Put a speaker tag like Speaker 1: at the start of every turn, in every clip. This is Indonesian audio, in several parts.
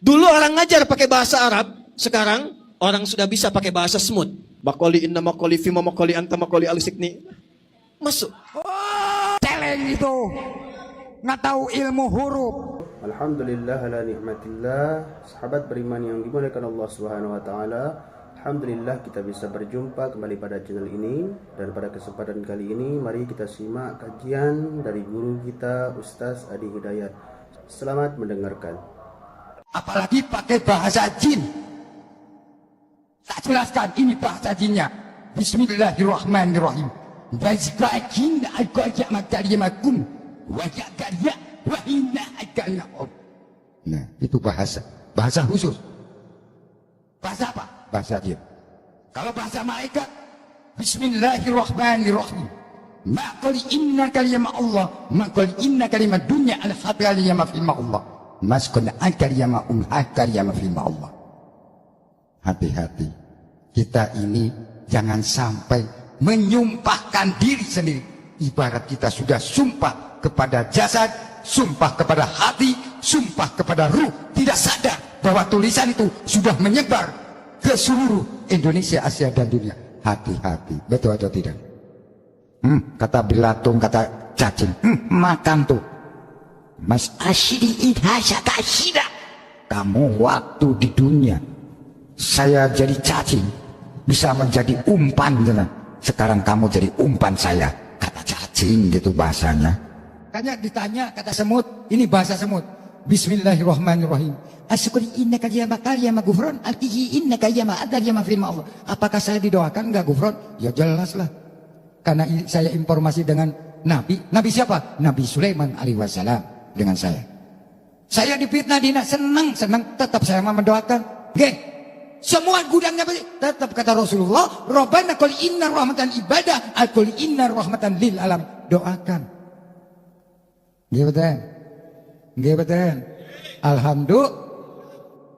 Speaker 1: Dulu orang ngajar pakai bahasa Arab, sekarang orang sudah bisa pakai bahasa semut. Makoli inna makoli fima makoli anta makoli alisikni. Masuk.
Speaker 2: Celeng itu nggak tahu ilmu huruf.
Speaker 3: Alhamdulillah ala nikmatillah. Sahabat beriman yang dimuliakan Allah Subhanahu wa taala. Alhamdulillah kita bisa berjumpa kembali pada channel ini, dan pada kesempatan kali ini mari kita simak kajian dari guru kita Ustaz Adi Hidayat. Selamat mendengarkan.
Speaker 2: Apalagi pakai bahasa jin. Tak jelaskan ini bahasa jinnya. Bismillahirrahmanirrahim. Bazqa'in al-qiyamah kalimakum wa yaqya wa inna akalakum. Nah, itu bahasa khusus. Bahasa apa? Bahasa jin. Kalau bahasa malaikat, Bismillahirrahmanirrahim. Ma qali inna kalimah Allah, ma qali inna kalimah dunya al-haqqiyama fi Allah. Maskun al-kalimah al-kalimah fi Allah. Hati-hati. Kita ini jangan sampai menyumpahkan diri sendiri. Ibarat kita sudah sumpah kepada jasad, sumpah kepada hati, sumpah kepada ruh, tidak sadar bahwa tulisan itu sudah menyebar ke seluruh Indonesia, Asia dan dunia. Hati-hati, betul atau tidak? Kata belatung, kata cacing, makan tuh. Mas asyidi idhasya kasyida. Kamu waktu di dunia saya jadi cacing, bisa menjadi umpan. Sekarang kamu jadi umpan saya. Kata cacing gitu bahasanya. Makanya ditanya kata semut, ini bahasa semut. Bismillahirrahmanirrahim. Asyukuri innaka yama kalyama gufron artihi innaka yama adar yama firma Allah. Apakah saya didoakan enggak gufron? Ya jelas lah. Karena saya informasi dengan Nabi. Nabi siapa? Nabi Sulaiman alaihi wassalam dengan saya. Saya difitnah dina, senang tetap saya mendoakan. Oke. Semua gudangnya tetap kata Rasulullah, Rabbana qul inna rahmatan ibadah, qul inna rahmatan lil alam. Doakan. Gimana? Alhamdulillah.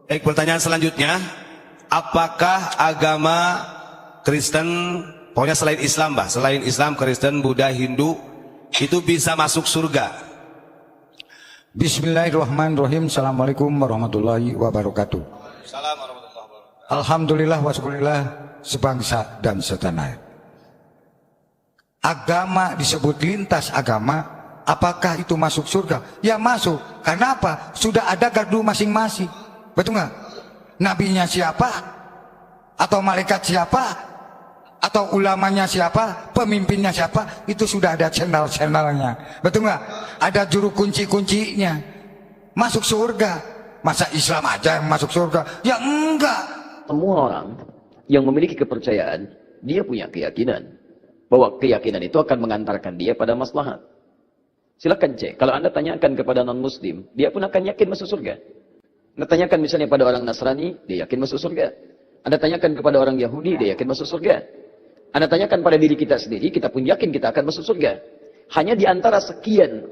Speaker 4: Baik, pertanyaan selanjutnya, apakah agama Kristen, pokoknya selain Islam, Mbah, selain Islam, Kristen, Buddha, Hindu, itu bisa masuk surga?
Speaker 2: Bismillahirrahmanirrahim. Assalamualaikum warahmatullahi wabarakatuh. Alhamdulillah wa syukurillah sebangsa dan setanah. Agama disebut lintas agama, apakah itu masuk surga? Ya masuk. Karena apa? Sudah ada gardu masing-masing. Betul nggak? Nabinya siapa? Atau malaikat siapa? Atau ulamanya siapa? Pemimpinnya siapa? Itu sudah ada channel-channelnya. Betul nggak? Ada juru kunci-kuncinya. Masuk surga. Masa Islam aja yang masuk surga? Ya enggak.
Speaker 5: Semua orang yang memiliki kepercayaan, dia punya keyakinan bahwa keyakinan itu akan mengantarkan dia pada maslahat. Silakan cek. Kalau Anda tanyakan kepada non-muslim, dia pun akan yakin masuk surga. Anda tanyakan misalnya pada orang Nasrani, dia yakin masuk surga. Anda tanyakan kepada orang Yahudi, dia yakin masuk surga. Anda tanyakan pada diri kita sendiri, kita pun yakin kita akan masuk surga. Hanya di antara sekian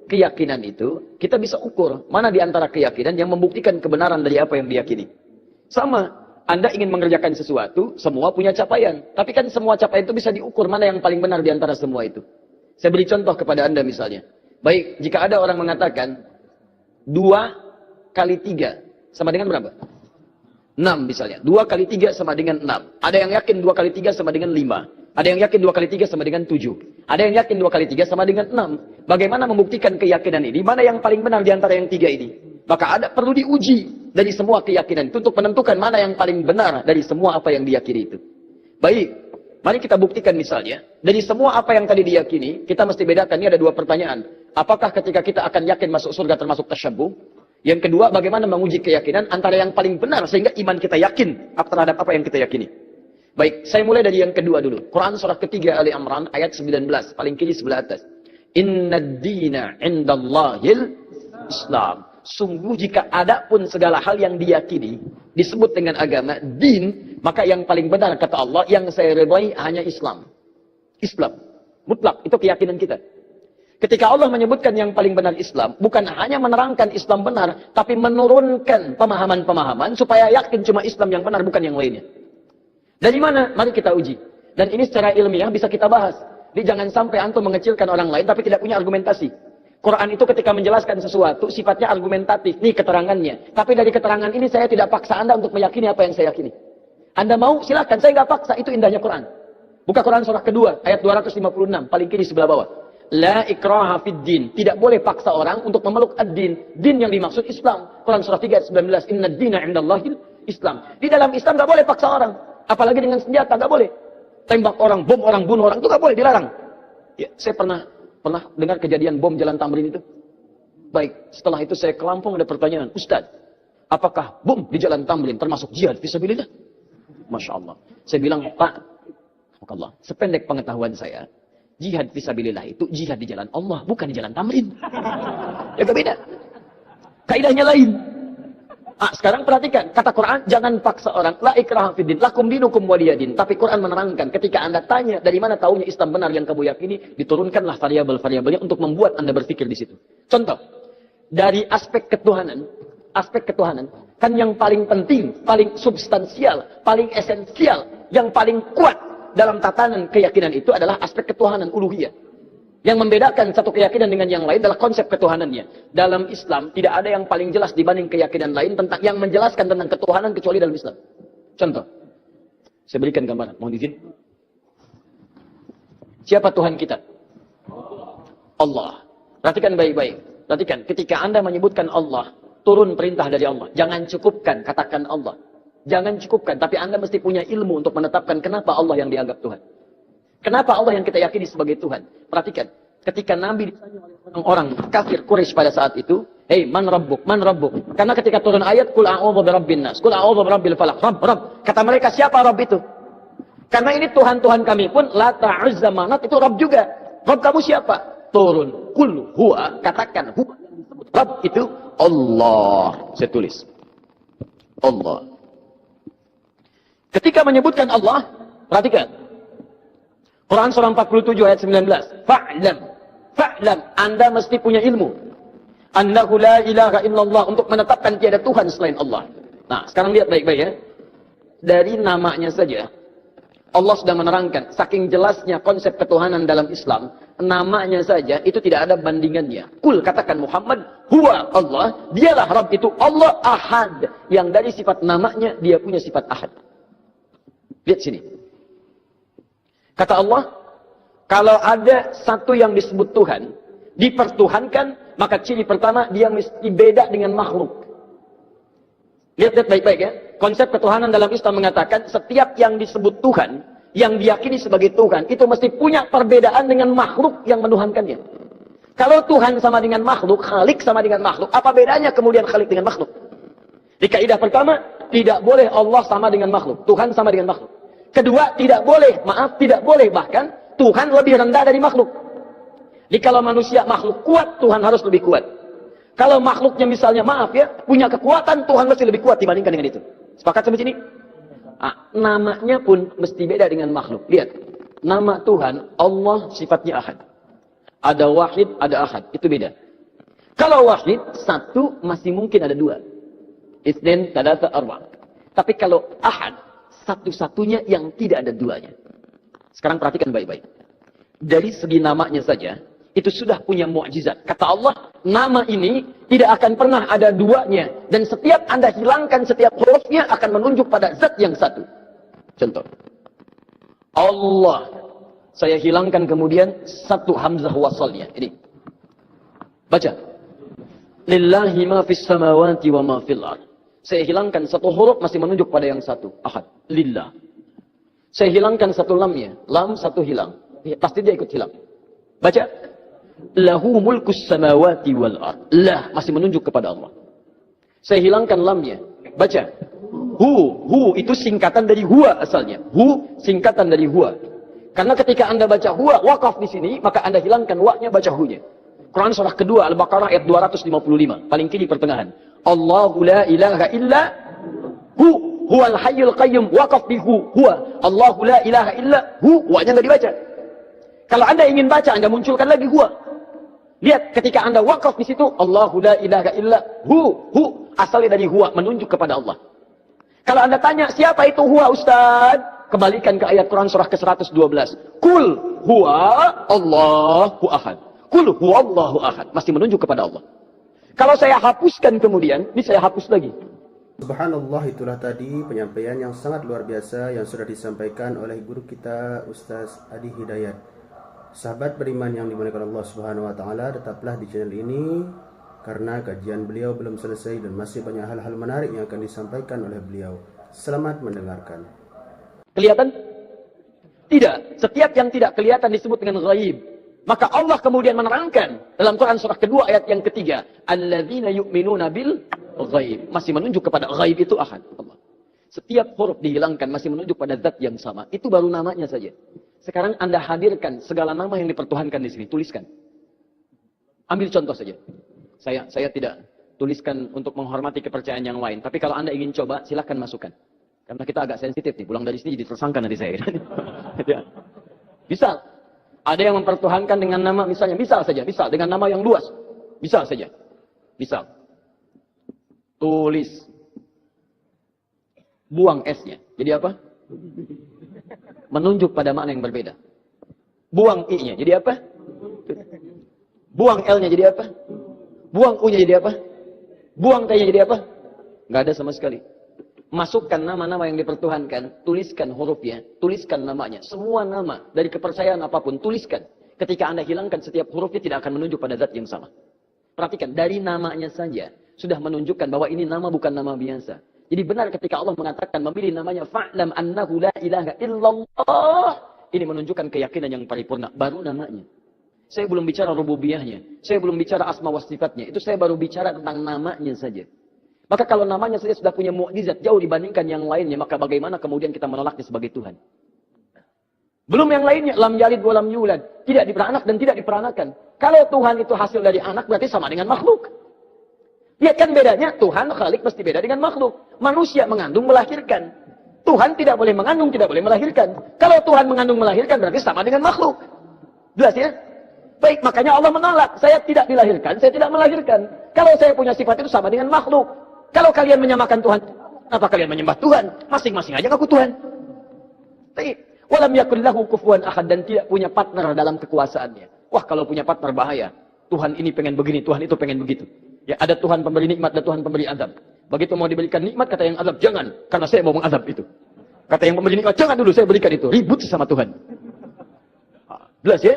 Speaker 5: keyakinan itu, kita bisa ukur mana di antara keyakinan yang membuktikan kebenaran dari apa yang diyakini. Sama, Anda ingin mengerjakan sesuatu, semua punya capaian. Tapi kan semua capaian itu bisa diukur mana yang paling benar di antara semua itu. Saya beri contoh kepada Anda misalnya. Baik, jika ada orang mengatakan 2 kali 3 sama dengan berapa? 6 misalnya. 2 kali 3 sama dengan 6. Ada yang yakin 2 kali 3 sama dengan 5. Ada yang yakin 2 kali 3 sama dengan 7. Ada yang yakin 2 kali 3 sama dengan 6. Bagaimana membuktikan keyakinan ini? Mana yang paling benar di antara yang 3 ini? Maka ada perlu diuji dari semua keyakinan itu untuk menentukan mana yang paling benar dari semua apa yang diyakini itu. Baik, mari kita buktikan misalnya. Dari semua apa yang tadi diyakini, kita mesti bedakan. Ini ada 2 pertanyaan. Apakah ketika kita akan yakin masuk surga termasuk tasyabbuh? Yang kedua, bagaimana menguji keyakinan antara yang paling benar sehingga iman kita yakin terhadap apa yang kita yakini. Baik, saya mulai dari yang kedua dulu. Quran surah ketiga Ali Imran ayat 19, paling kiri sebelah atas. Innad dina indallahil Islam. Sungguh jika ada pun segala hal yang diyakini disebut dengan agama, din, maka yang paling benar kata Allah, yang saya ridhai hanya Islam. Islam. Mutlak, itu keyakinan kita. Ketika Allah menyebutkan yang paling benar Islam, bukan hanya menerangkan Islam benar, tapi menurunkan pemahaman-pemahaman supaya yakin cuma Islam yang benar, bukan yang lainnya. Dari mana? Mari kita uji. Dan ini secara ilmiah bisa kita bahas. Jadi jangan sampai antum mengecilkan orang lain tapi tidak punya argumentasi. Quran itu ketika menjelaskan sesuatu, sifatnya argumentatif. Nih keterangannya. Tapi dari keterangan ini saya tidak paksa Anda untuk meyakini apa yang saya yakini. Anda mau, silakan. Saya nggak paksa. Itu indahnya Quran. Buka Quran surah kedua, ayat 256. Paling kiri sebelah bawah. La ikraha fid din. Tidak boleh paksa orang untuk memeluk ad-din. Din yang dimaksud Islam. Quran surah 3 ayat 19. Inna ad-dina indallahil Islam. Di dalam Islam nggak boleh paksa orang. Apalagi dengan senjata, nggak boleh. Tembak orang, bom orang, bunuh orang. Itu nggak boleh, dilarang. Ya, saya pernah dengar kejadian bom Jalan Tamrin itu. Baik, setelah itu saya ke Lampung, ada pertanyaan. Ustaz, apakah bom di Jalan Tamrin termasuk jihad fisabilillah? Masya Allah. Saya bilang, Pak, Allah, sependek pengetahuan saya, jihad fisabilillah itu jihad di jalan Allah, bukan di Jalan Tamrin. Ya beda. Kaidahnya lain. Sekarang perhatikan, kata Quran, jangan paksa orang. La ikraha fiddin, lakum dinukum waliyadin. Tapi Quran menerangkan, ketika Anda tanya, dari mana tahunya Islam benar yang kamu yakini, diturunkanlah variabel-variabelnya untuk membuat Anda berpikir di situ. Contoh, dari aspek ketuhanan, kan yang paling penting, paling substansial, paling esensial, yang paling kuat dalam tatanan keyakinan itu adalah aspek ketuhanan, uluhiyah. Yang membedakan satu keyakinan dengan yang lain adalah konsep ketuhanannya. Dalam Islam tidak ada yang paling jelas dibanding keyakinan lain tentang yang menjelaskan tentang ketuhanan kecuali dalam Islam. Contoh, saya berikan gambaran. Mohon izin. Siapa Tuhan kita? Allah. Perhatikan baik-baik. Perhatikan, ketika Anda menyebutkan Allah, turun perintah dari Allah. Jangan cukupkan, katakan Allah. Jangan cukupkan, tapi Anda mesti punya ilmu untuk menetapkan kenapa Allah yang dianggap Tuhan. Kenapa Allah yang kita yakini sebagai Tuhan? Perhatikan, ketika Nabi ditanya oleh orang-orang kafir Quraisy pada saat itu, "Hei, man rabbuk? Man rabbuk?" Karena ketika turun ayat, "Qul a'udzu birabbin nas, qul a'udzu birabbil falaq." Rabb. Kata mereka, siapa Rabb itu? Karena ini Tuhan-Tuhan kami pun, Lata, Uzza, Manat, itu Rabb juga. Rabb kamu siapa? Turun, qul huwa, katakan huwa yang disebut Rabb itu Allah. Saya tulis. Allah. Ketika menyebutkan Allah, perhatikan. Quran surah 47 ayat 19. Fa'lam. Anda mesti punya ilmu. Annahu la ilaha illallah, untuk menetapkan tiada Tuhan selain Allah. Nah, sekarang lihat baik-baik ya. Dari namanya saja, Allah sudah menerangkan, saking jelasnya konsep ketuhanan dalam Islam, namanya saja itu tidak ada bandingannya. Kul, katakan Muhammad, huwa Allah, dialah Rabb itu Allah Ahad. Yang dari sifat namanya, dia punya sifat Ahad. Lihat sini. Kata Allah, kalau ada satu yang disebut Tuhan, dipertuhankan, maka ciri pertama, dia mesti beda dengan makhluk. Lihat baik-baik ya. Konsep ketuhanan dalam Islam mengatakan, setiap yang disebut Tuhan, yang diyakini sebagai Tuhan, itu mesti punya perbedaan dengan makhluk yang menuhankannya. Kalau Tuhan sama dengan makhluk, Khalik sama dengan makhluk, apa bedanya kemudian Khalik dengan makhluk? Di kaidah pertama, tidak boleh Allah sama dengan makhluk, Tuhan sama dengan makhluk. Kedua, tidak boleh bahkan Tuhan lebih rendah dari makhluk. Jadi kalau manusia makhluk kuat, Tuhan harus lebih kuat. Kalau makhluknya misalnya punya kekuatan, Tuhan mesti lebih kuat dibandingkan dengan itu. Sepakat sampai sini? Namanya pun mesti beda dengan makhluk. Lihat, nama Tuhan, Allah sifatnya Ahad. Ada wahid, ada ahad. Itu beda. Kalau wahid, satu masih mungkin ada dua. Itsnain, tsalatsa, arba'. Tapi kalau ahad, satu-satunya yang tidak ada duanya. Sekarang perhatikan baik-baik. Dari segi namanya saja, itu sudah punya mukjizat. Kata Allah, nama ini tidak akan pernah ada duanya. Dan setiap Anda hilangkan setiap hurufnya akan menunjuk pada zat yang satu. Contoh. Allah. Saya hilangkan kemudian satu hamzah wasalnya. Ini. Baca. Lillahi ma fis samawati wa ma fil ardh. Saya hilangkan satu huruf masih menunjuk pada yang satu. Ahad. Lillah. Saya hilangkan satu lamnya. Lam satu hilang. Pasti dia ikut hilang. Baca. Lahu mulkus samawati wal ard. Lah masih menunjuk kepada Allah. Saya hilangkan lamnya. Baca. Hu itu singkatan dari huwa asalnya. Hu singkatan dari huwa. Karena ketika Anda baca huwa wakaf di sini, maka Anda hilangkan wa-nya, baca hu-nya. Quran surah kedua Al-Baqarah ayat 255, paling kiri pertengahan. Allahu la ilaha illa huwal hayyul qayyum, waqaf di huwa. Allahu la ilaha illa wa-nya enggak dibaca. Kalau Anda ingin baca, Anda munculkan lagi huwa. Lihat, ketika Anda wakaf di situ, Allahu la ilaha illa asalnya dari huwa, menunjuk kepada Allah. Kalau Anda tanya, siapa itu huwa, Ustaz? Kembalikan ke ayat Quran surah ke-112. Kul huwa Allahu ahad. Qul huwallahu ahad. Masih menunjuk kepada Allah. Kalau saya hapuskan kemudian, ini saya hapus lagi.
Speaker 3: Subhanallah, itulah tadi penyampaian yang sangat luar biasa yang sudah disampaikan oleh guru kita Ustaz Adi Hidayat. Sahabat beriman yang dimuliakan Allah Subhanahu wa taala, tetaplah di channel ini karena kajian beliau belum selesai dan masih banyak hal-hal menarik yang akan disampaikan oleh beliau. Selamat mendengarkan.
Speaker 5: Kelihatan? Tidak. Setiap yang tidak kelihatan disebut dengan ghaib. Maka Allah kemudian menerangkan dalam Quran surah kedua ayat yang ketiga, alladzina yu'minuna bil ghaib. Masih menunjuk kepada ghaib itu ahad. Allah. Setiap huruf dihilangkan masih menunjuk pada zat yang sama. Itu baru namanya saja. Sekarang Anda hadirkan segala nama yang dipertuhankan di sini, tuliskan. Ambil contoh saja. Saya tidak tuliskan untuk menghormati kepercayaan yang lain, tapi kalau Anda ingin coba silakan masukkan. Karena kita agak sensitif nih, pulang dari sini jadi tersangka nanti saya. Bisa. Ada yang mempertuhankan dengan nama misalnya, misal dengan nama yang luas. Misal saja. Misal. Tulis. Buang S-nya. Jadi apa? Menunjuk pada makna yang berbeda. Buang I-nya. Jadi apa? Buang L-nya jadi apa? Buang U-nya jadi apa? Buang T-nya jadi apa? Nggak ada sama sekali. Masukkan nama-nama yang dipertuhankan, tuliskan hurufnya, tuliskan namanya. Semua nama dari kepercayaan apapun, tuliskan. Ketika Anda hilangkan setiap hurufnya tidak akan menunjuk pada zat yang sama. Perhatikan, dari namanya saja sudah menunjukkan bahwa ini nama bukan nama biasa. Jadi benar ketika Allah mengatakan memilih namanya fa'lam annahu la ilaha illallah. Ini menunjukkan keyakinan yang paripurna, baru namanya. Saya belum bicara rububiyahnya, saya belum bicara asma wa sifatnya. Itu saya baru bicara tentang namanya saja. Maka kalau namanya saja sudah punya mukjizat jauh dibandingkan yang lainnya, maka bagaimana kemudian kita menolaknya sebagai Tuhan? Belum yang lainnya, lam yalid wa lam yulad, tidak diperanak dan tidak diperanakan. Kalau Tuhan itu hasil dari anak berarti sama dengan makhluk. Lihat kan bedanya, Tuhan Khalik mesti beda dengan makhluk. Manusia mengandung melahirkan. Tuhan tidak boleh mengandung, tidak boleh melahirkan. Kalau Tuhan mengandung melahirkan berarti sama dengan makhluk. Jelas ya? Baik, makanya Allah menolak. Saya tidak dilahirkan, saya tidak melahirkan. Kalau saya punya sifat itu sama dengan makhluk. Kalau kalian menyamakan Tuhan, apa kalian menyembah Tuhan? Masing-masing aja ngaku Tuhan. Baik. Walam yakul lahu kufuwan ahad, dan tidak punya partner dalam kekuasaannya. Wah, kalau punya partner bahaya. Tuhan ini pengen begini, Tuhan itu pengen begitu. Ya, ada Tuhan pemberi nikmat, ada Tuhan pemberi azab. Begitu mau diberikan nikmat, kata yang azab, jangan, karena saya mau mengazab itu. Kata yang pemberi nikmat, jangan dulu, saya berikan itu. Ribut sama Tuhan. Jelas ya?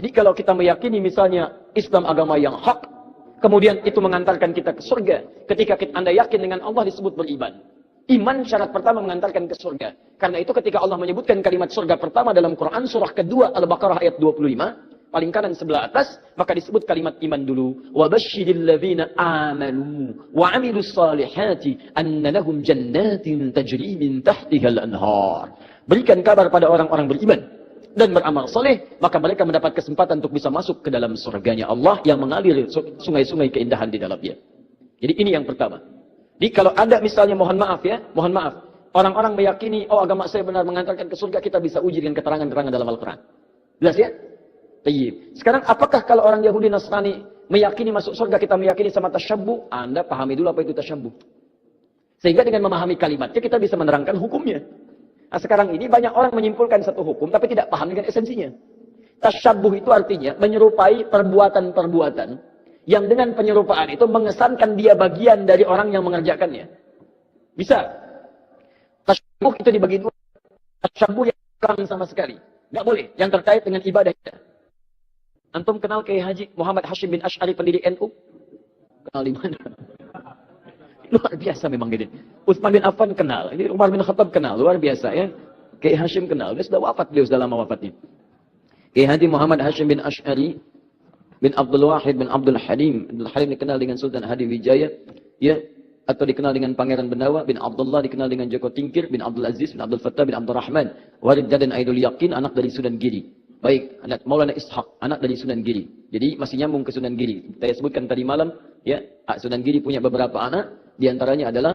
Speaker 5: Jadi kalau kita meyakini misalnya Islam agama yang hak, kemudian itu mengantarkan kita ke surga. Ketika Anda yakin dengan Allah disebut beriman. Iman syarat pertama mengantarkan ke surga. Karena itu ketika Allah menyebutkan kalimat surga pertama dalam Quran surah kedua Al-Baqarah ayat 25, paling kanan sebelah atas, maka disebut kalimat iman dulu. Wa basyiril ladzina amanu wa 'amilus salihati anna lahum jannatin tajri min tahtihal anhar. Berikan kabar pada orang-orang beriman dan beramal soleh, maka mereka mendapat kesempatan untuk bisa masuk ke dalam surganya Allah yang mengalir sungai-sungai keindahan di dalamnya. Jadi ini yang pertama. Jadi kalau ada misalnya mohon maaf, orang-orang meyakini, oh agama saya benar mengantarkan ke surga, kita bisa uji dengan keterangan-keterangan dalam Al-Quran. Jelas ya? Tayyib. Sekarang apakah kalau orang Yahudi Nasrani meyakini masuk surga, kita meyakini sama tasyabbuh? Anda pahami dulu apa itu tasyabbuh. Sehingga dengan memahami kalimatnya kita bisa menerangkan hukumnya. Nah, sekarang ini banyak orang menyimpulkan satu hukum tapi tidak paham dengan esensinya. Tasyabbuh itu artinya menyerupai perbuatan-perbuatan yang dengan penyerupaan itu mengesankan dia bagian dari orang yang mengerjakannya. Bisa. Tasyabbuh itu dibagi dua. Tasyabbuh yang kurang sama sekali. Nggak boleh. Yang terkait dengan ibadah kita. Antum kenal Kiai Haji Muhammad Hashim bin Asy'ari pendiri NU? Kenal di mana? Luar biasa memang gini. Utsman bin Affan kenal. Ini Umar bin Khattab kenal. Luar biasa ya. Kiai Hashim kenal. Dia sudah wafat, beliau sudah lama wafatnya. Kiai Haji Muhammad Hashim bin Asy'ari bin Abdul Wahid bin Abdul Halim. Abdul Halim dikenal dengan Sultan Hadi Wijaya. Ya. Atau dikenal dengan Pangeran Benawa bin Abdullah, dikenal dengan Joko Tingkir bin Abdul Aziz bin Abdul Fattah bin Abdul Rahman. Warid Jaden Aidul Yakin, anak dari Sunan Giri. Baik, anak Maulana Ishaq, anak dari Sunan Giri. Jadi masih nyambung ke Sunan Giri. Saya sebutkan tadi malam, ya, Sunan Giri punya beberapa anak. Di antaranya adalah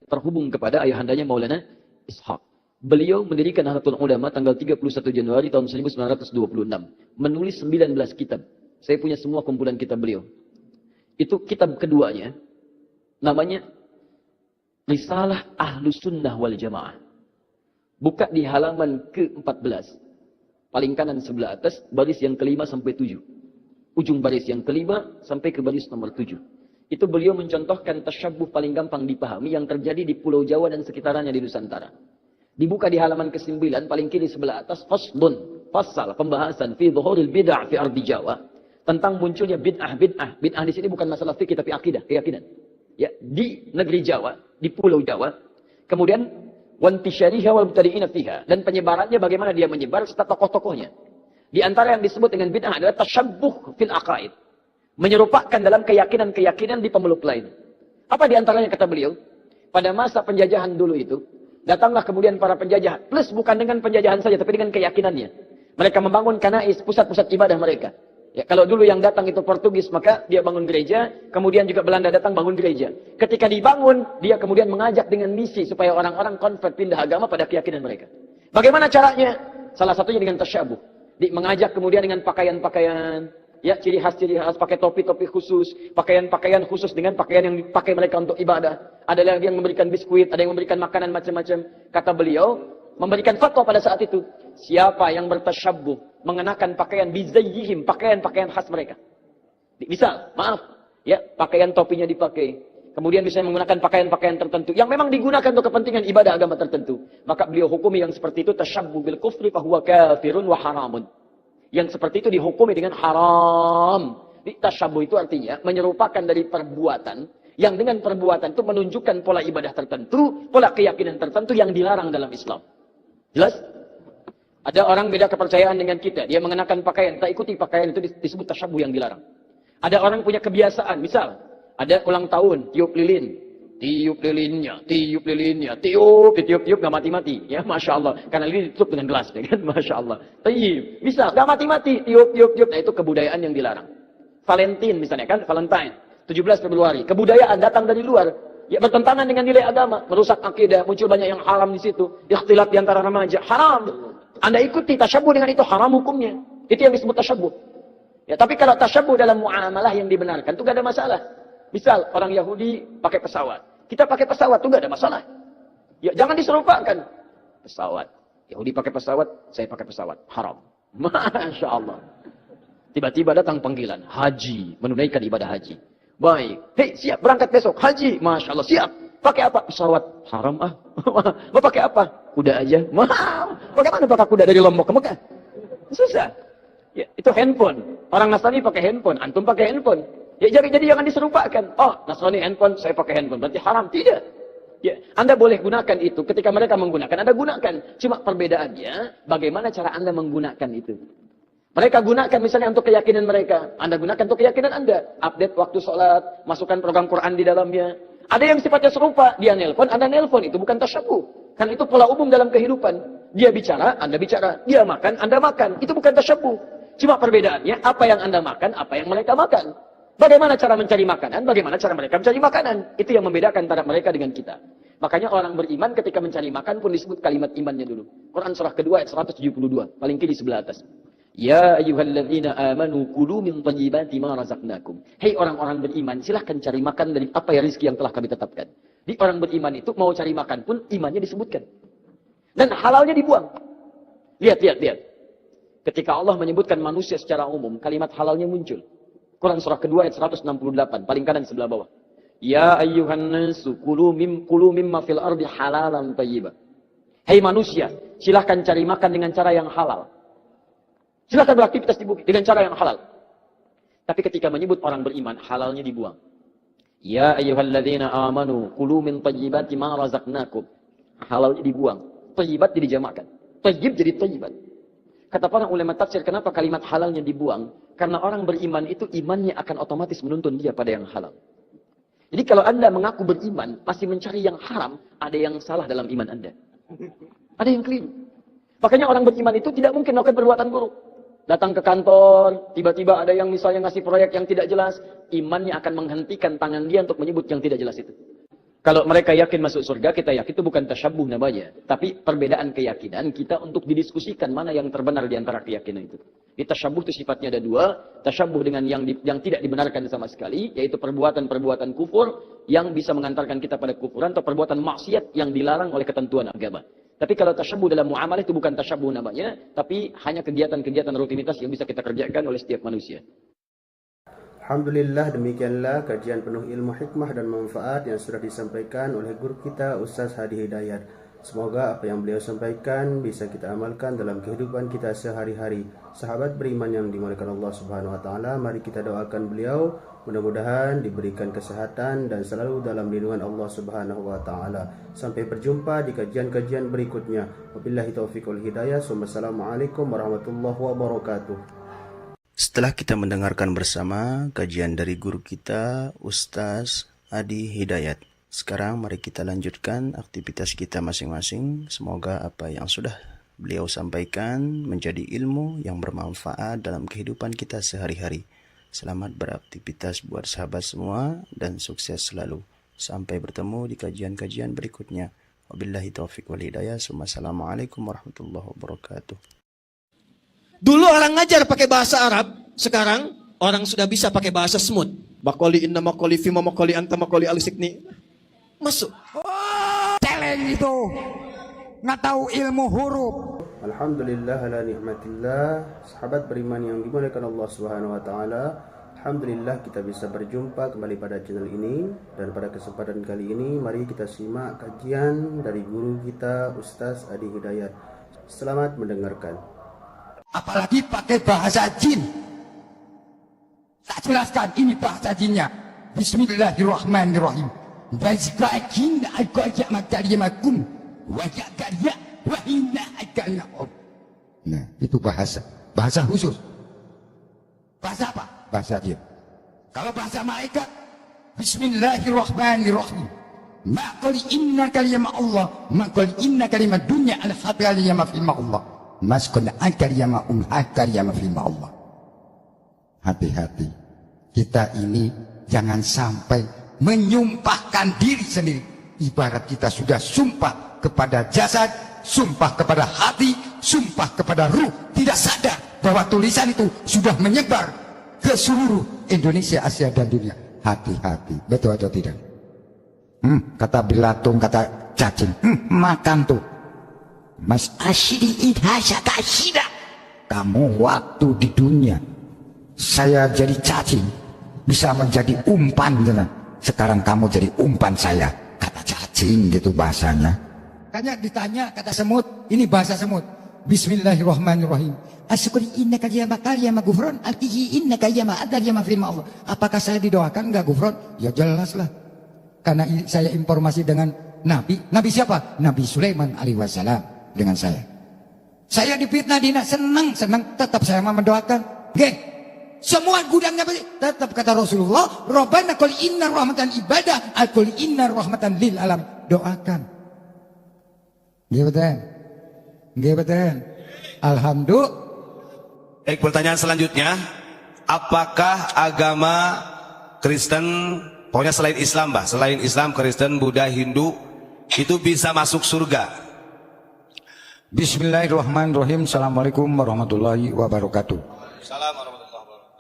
Speaker 5: terhubung kepada ayahandanya Maulana Ishaq. Beliau mendirikan Nahdlatul Ulama tanggal 31 Januari tahun 1926. Menulis 19 kitab. Saya punya semua kumpulan kitab beliau. Itu kitab keduanya. Namanya Risalah Ahlus Sunnah wal Jamaah. Buka di halaman ke-14. Paling kanan sebelah atas, baris yang ke-5 sampai 7. ujung baris yang kelima sampai ke baris nomor 7. Itu beliau mencontohkan tasyabbuh paling gampang dipahami yang terjadi di Pulau Jawa dan sekitarnya di Nusantara. Dibuka di halaman ke-9 paling kiri sebelah atas, faslun, fasal pembahasan fi dhuhuril bid'ah fi ardi Jawa, tentang munculnya bid'ah. Bid'ah di sini bukan masalah fikih tapi akidah, keyakinan. Ya, di negeri Jawa, di Pulau Jawa. Kemudian wantisyariha wal mubtadi'ina fiha, dan penyebarannya bagaimana dia menyebar serta tokoh-tokohnya. Di antara yang disebut dengan bid'ah adalah tasyabbuh fil aqaid. Menyerupakan dalam keyakinan-keyakinan di pemeluk lain. Apa di antaranya kata beliau? Pada masa penjajahan dulu itu, datanglah kemudian para penjajah, plus bukan dengan penjajahan saja, tapi dengan keyakinannya. Mereka membangun kanais, pusat-pusat ibadah mereka. Ya, kalau dulu yang datang itu Portugis, maka dia bangun gereja, kemudian juga Belanda datang bangun gereja. Ketika dibangun, dia kemudian mengajak dengan misi supaya orang-orang convert pindah agama pada keyakinan mereka. Bagaimana caranya? Salah satunya dengan tasyabuh. Mengajak kemudian dengan pakaian-pakaian, ya ciri khas pakai topi-topi khusus, pakaian-pakaian khusus dengan pakaian yang dipakai mereka untuk ibadah. Ada yang memberikan biskuit, ada yang memberikan makanan macam-macam. Kata beliau, memberikan fatwa pada saat itu, siapa yang bertasyabbuh mengenakan pakaian bizayyihim, pakaian-pakaian khas mereka. Misal, maaf, ya pakaian topinya dipakai. Kemudian bisa menggunakan pakaian-pakaian tertentu yang memang digunakan untuk kepentingan ibadah agama tertentu. Maka beliau hukumi yang seperti itu tasyabbuh bil kufri fahuwa kafirun wa haramun. Yang seperti itu dihukumi dengan haram. Tasyabbuh itu artinya menyerupakan dari perbuatan yang dengan perbuatan itu menunjukkan pola ibadah tertentu, pola keyakinan tertentu yang dilarang dalam Islam. Jelas? Ada orang beda kepercayaan dengan kita, dia mengenakan pakaian, tak ikuti pakaian itu disebut tasyabbuh yang dilarang. Ada orang punya kebiasaan, misal ada ulang tahun, tiup lilin. Tiup lilinnya, tiup nggak mati-mati. Ya, Masya Allah. Karena lilin ditutup dengan gelas, ya kan? Masya Allah. Tiup, bisa, nggak mati-mati, tiup. Nah, itu kebudayaan yang dilarang. Valentine misalnya kan, Valentine, 17 Februari. Kebudayaan datang dari luar. Ya, bertentangan dengan nilai agama. Merusak akidah, muncul banyak yang haram di situ. Ikhtilat di antara remaja, haram. Anda ikuti, tasyabuh dengan itu, haram hukumnya. Itu yang disebut tasyabuh. Ya, tapi kalau tasyabuh dalam muamalah yang dibenarkan, itu nggak ada masalah. Misal, orang Yahudi pakai pesawat. Kita pakai pesawat, itu nggak ada masalah. Ya, jangan diserupakan. Pesawat. Yahudi pakai pesawat, saya pakai pesawat. Haram. Masya Allah. Tiba-tiba datang panggilan. Haji. Menunaikan ibadah haji. Baik. Hei, siap berangkat besok. Haji. Masya Allah. Siap. Pakai apa? Pesawat. Haram ah. Mau pakai apa? Kuda aja. Mahal. Bagaimana pakai kuda dari Lombok ke Mekah? Susah. Ya, itu handphone. Orang Nasrani pakai handphone. Antum pakai handphone. Ya, jadi jangan diserupakan. Oh, Nasrani handphone, saya pakai handphone. Berarti haram. Tidak. Ya, Anda boleh gunakan itu. Ketika mereka menggunakan, Anda gunakan. Cuma perbedaannya, bagaimana cara Anda menggunakan itu. Mereka gunakan misalnya untuk keyakinan mereka. Anda gunakan untuk keyakinan Anda. Update waktu sholat, masukkan program Quran di dalamnya. Ada yang sifatnya serupa. Dia nelpon, Anda nelpon. Itu bukan tasyabuh. Kan itu pola umum dalam kehidupan. Dia bicara, Anda bicara. Dia makan, Anda makan. Itu bukan tasyabuh. Cuma perbedaannya, apa yang Anda makan, apa yang mereka makan. Bagaimana cara mencari makanan, bagaimana cara mereka mencari makanan. Itu yang membedakan antara mereka dengan kita. Makanya orang beriman ketika mencari makan pun disebut kalimat imannya dulu. Quran surah kedua ayat 172, paling kiri sebelah atas. Ya ayyuhalladzina amanu kulu min thayyibati ma razaqnakum. Hei orang-orang beriman, silahkan cari makan dari apa ya rezeki yang telah kami tetapkan. Di orang beriman itu mau cari makan pun imannya disebutkan. Dan halalnya dibuang. Lihat. Ketika Allah menyebutkan manusia secara umum, kalimat halalnya muncul. Quran surah kedua ayat 168, paling kanan sebelah bawah. Ya ayyuhan nasu kulu mimma fil ardi halalan thayyiba. Hei manusia, silahkan cari makan dengan cara yang halal. Silahkan beraktivitas di bumi dengan cara yang halal. Tapi ketika menyebut orang beriman, halalnya dibuang. Ya ayyuhalladzina amanu kulu min thayyibati ma razaqnakum. Halalnya dibuang. Thayyibat jadi dijamakkan. Thayyib jadi thayyibat. Kata para ulama tafsir, kenapa kalimat halalnya dibuang? Karena orang beriman itu imannya akan otomatis menuntun dia pada yang halal. Jadi kalau Anda mengaku beriman, masih mencari yang haram, ada yang salah dalam iman Anda. Ada yang keliru. Makanya orang beriman itu tidak mungkin melakukan perbuatan buruk. Datang ke kantor, tiba-tiba ada yang misalnya ngasih proyek yang tidak jelas, imannya akan menghentikan tangan dia untuk menyebut yang tidak jelas itu. Kalau mereka yakin masuk surga, kita yakin itu bukan tasyabuh namanya. Tapi perbedaan keyakinan kita untuk didiskusikan mana yang terbenar di antara keyakinan itu. Di tasyabuh itu sifatnya ada dua. Tasyabuh dengan yang tidak dibenarkan sama sekali, yaitu perbuatan-perbuatan kufur yang bisa mengantarkan kita pada kufuran, atau perbuatan maksiat yang dilarang oleh ketentuan agama. Tapi kalau tasyabuh dalam muamalah itu bukan tasyabuh namanya, tapi hanya kegiatan-kegiatan rutinitas yang bisa kita kerjakan oleh setiap manusia.
Speaker 3: Alhamdulillah, demikianlah kajian penuh ilmu, hikmah dan manfaat yang sudah disampaikan oleh guru kita Ustaz Hadi Hidayat. Semoga apa yang beliau sampaikan bisa kita amalkan dalam kehidupan kita sehari-hari. Sahabat beriman yang dimuliakan Allah Subhanahu wa taala, mari kita doakan beliau mudah-mudahan diberikan kesehatan dan selalu dalam lindungan Allah Subhanahu wa taala. Sampai berjumpa di kajian-kajian berikutnya. Wabillahi taufiq wal hidayah. Wassalamualaikum warahmatullahi wabarakatuh. Setelah kita mendengarkan bersama kajian dari guru kita Ustaz Hadi Hidayat, sekarang mari kita lanjutkan aktivitas kita masing-masing. Semoga apa yang sudah beliau sampaikan menjadi ilmu yang bermanfaat dalam kehidupan kita sehari-hari. Selamat beraktivitas buat sahabat semua dan sukses selalu. Sampai bertemu di kajian-kajian berikutnya. Wabillahi taufiq wal hidayah. Wassalamualaikum warahmatullahi wabarakatuh.
Speaker 1: Dulu orang ngajar pakai bahasa Arab, sekarang orang sudah bisa pakai bahasa smooth. Makoli inna makoli fima makoli anta makoli alisikni. Masuk.
Speaker 2: Celeng itu. Nggak tahu ilmu huruf.
Speaker 3: Alhamdulillah ala ni'matillah. Sahabat beriman yang dimuliakan Allah Subhanahu wa taala, alhamdulillah kita bisa berjumpa kembali pada channel ini, dan pada kesempatan kali ini mari kita simak kajian dari guru kita Ustaz Hadi Hidayat. Selamat mendengarkan.
Speaker 2: Apalagi pakai bahasa jin. Tak jelaskan ini bahasa jinnya. Bismillahirrahmanirrahim. Bazqakin aqaja makarimakum wa yaqya wa inna akalakum. Nah, itu bahasa khusus. Bahasa apa? Bahasa jin. Kalau bahasa malaikat, Bismillahirrahmanirrahim. Ma qul inna kalimah Allah, ma qul inna kalimah dunya al-habiya ma fi Allah. Maskun akaryama akaryama fi Allah. Hati-hati. Kita ini jangan sampai menyumpahkan diri sendiri. Ibarat kita sudah sumpah kepada jasad, sumpah kepada hati, sumpah kepada ruh, tidak sadar bahwa tulisan itu sudah menyebar ke seluruh Indonesia, Asia dan dunia. Hati-hati. Betul atau tidak? Kata belatung, kata cacing, makan tuh. Mas asyidi idhasya kasyida. Kamu waktu di dunia saya jadi cacing, bisa menjadi umpan. Sekarang kamu jadi umpan saya. Kata cacing gitu bahasanya. Kayaknya ditanya kata semut. Ini bahasa semut. Bismillahirrahmanirrahim. Asyukuri innaka yama karyama gufron. Artihi innaka yama adar yama firma Allah. Apakah saya didoakan enggak gufron? Ya jelas lah. Karena saya informasi dengan Nabi. Nabi siapa? Nabi Sulaiman alaihi wassalam. Dengan saya difitnah dina, senang tetap saya mau mendoakan. Semua gudangnya tetap kata Rasulullah, Rabbana qul inna rahmatan ibadah, qul inna rahmatan lil alam. Doakan. Gimana? Alhamdulillah.
Speaker 4: Baik, pertanyaan selanjutnya, apakah agama Kristen, pokoknya selain Islam, selain Islam, Kristen, Buddha, Hindu, itu bisa masuk surga?
Speaker 2: Bismillahirrahmanirrahim. Assalamualaikum warahmatullahi wabarakatuh.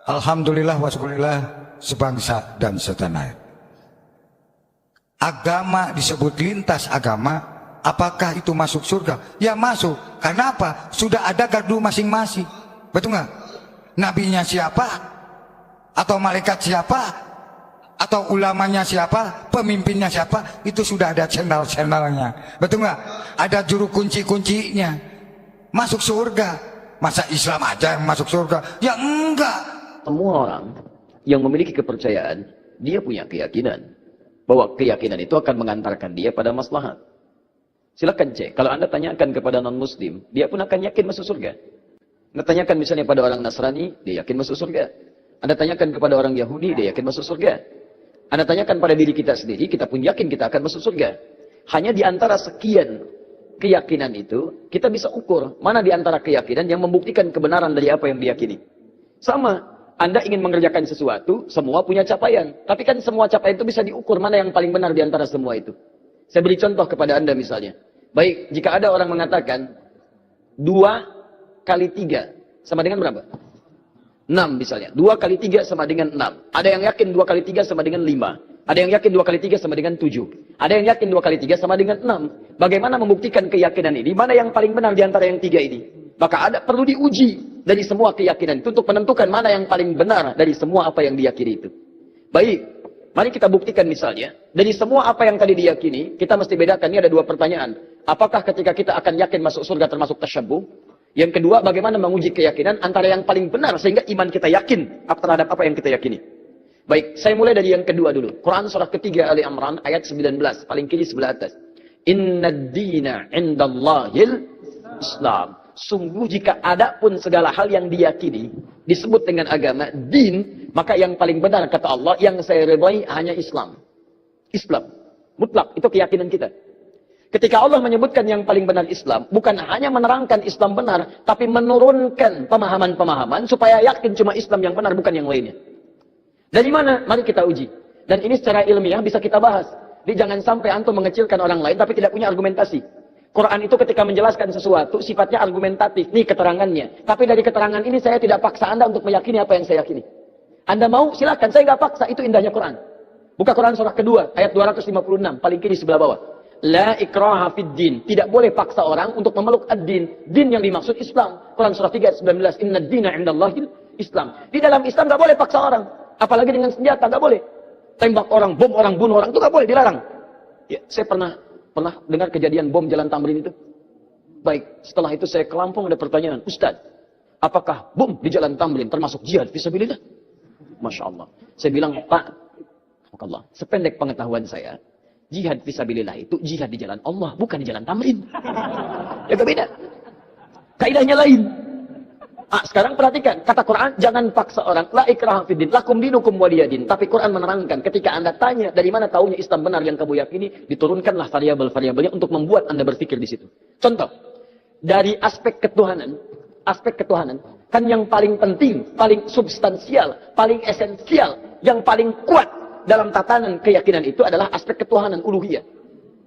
Speaker 2: Alhamdulillah wa syukurillah sebangsa dan setanah. Agama disebut lintas agama. Apakah itu masuk surga? Ya masuk. Karena apa? Sudah ada gardu masing-masing. Betul nggak? Nabinya siapa? Atau malaikat siapa? Atau ulamanya siapa? Pemimpinnya siapa? Itu sudah ada channel-channelnya. Betul nggak? Ada juru kunci-kuncinya. Masuk surga. Masa Islam aja yang masuk surga? Ya enggak.
Speaker 5: Semua orang yang memiliki kepercayaan, dia punya keyakinan bahwa keyakinan itu akan mengantarkan dia pada maslahat. Silakan cek. Kalau Anda tanyakan kepada non-muslim, dia pun akan yakin masuk surga. Anda tanyakan misalnya pada orang Nasrani, dia yakin masuk surga. Anda tanyakan kepada orang Yahudi, dia yakin masuk surga. Anda tanyakan pada diri kita sendiri, kita pun yakin kita akan masuk surga. Hanya di antara sekian keyakinan itu, kita bisa ukur mana di antara keyakinan yang membuktikan kebenaran dari apa yang diyakini. Sama, Anda ingin mengerjakan sesuatu, semua punya capaian. Tapi kan semua capaian itu bisa diukur mana yang paling benar di antara semua itu. Saya beri contoh kepada Anda misalnya. Baik, jika ada orang mengatakan 2 kali 3 sama dengan berapa? 6 misalnya. 2 kali 3 sama dengan 6. Ada yang yakin 2 kali 3 sama dengan 5. Ada yang yakin 2 kali 3 sama dengan 7. Ada yang yakin 2 kali 3 sama dengan 6. Bagaimana membuktikan keyakinan ini? Mana yang paling benar di antara yang 3 ini? Maka perlu diuji. dari semua keyakinan itu untuk menentukan mana yang paling benar dari semua apa yang diyakini itu. Baik, mari kita buktikan misalnya. Dari semua apa yang tadi diyakini, kita mesti bedakan. Ini ada dua pertanyaan. Apakah ketika kita akan yakin masuk surga termasuk tasyabbuh? Yang kedua, bagaimana menguji keyakinan antara yang paling benar sehingga iman kita yakin terhadap apa yang kita yakini. Baik, saya mulai dari yang kedua dulu. Quran surah ketiga Ali Imran ayat 19, paling kiri sebelah atas. Innad dina indallahil Islam. Sungguh jika ada pun segala hal yang diyakini disebut dengan agama, din, maka yang paling benar kata Allah, yang saya ridhai hanya Islam. Islam. Mutlak, itu keyakinan kita. Ketika Allah menyebutkan yang paling benar Islam, bukan hanya menerangkan Islam benar, tapi menurunkan pemahaman-pemahaman supaya yakin cuma Islam yang benar, bukan yang lainnya. Dari mana? Mari kita uji. Dan ini secara ilmiah bisa kita bahas. Jadi jangan sampai antum mengecilkan orang lain tapi tidak punya argumentasi. Quran itu ketika menjelaskan sesuatu sifatnya argumentatif. Nih keterangannya. Tapi dari keterangan ini saya tidak paksa Anda untuk meyakini apa yang saya yakini. Anda mau? Silakan. Saya nggak paksa. Itu indahnya Quran. Buka Quran surah kedua ayat 256 paling kiri sebelah bawah. La ikraha fid din. Tidak boleh paksa orang untuk memeluk ad-din. Din yang dimaksud Islam. Quran surah 3 ayat 19. Inna dina indallahil Islam. Di dalam Islam nggak boleh paksa orang. Apalagi dengan senjata, nggak boleh. Tembak orang, bom orang, bunuh orang, itu nggak boleh, dilarang. Ya, saya pernah dengar kejadian bom Jalan Tamrin itu. Baik, setelah itu saya ke Lampung, ada pertanyaan. Ustaz, apakah bom di Jalan Tamrin termasuk jihad fisabilillah? Masya Allah. Saya bilang, Pak, Allah, sependek pengetahuan saya, jihad fisabilillah itu jihad di jalan Allah, bukan di Jalan Tamrin. Ya, beda. Kaidahnya lain. Sekarang perhatikan, kata Quran, jangan paksa orang. La ikraha fiddin, lakum dinukum waliyadin. Tapi Quran menerangkan, ketika Anda tanya, dari mana taunya Islam benar yang kamu yakini, diturunkanlah variabel-variabelnya untuk membuat Anda berpikir di situ. Contoh, dari aspek ketuhanan, kan yang paling penting, paling substansial, paling esensial, yang paling kuat dalam tatanan keyakinan itu adalah aspek ketuhanan, uluhiyah.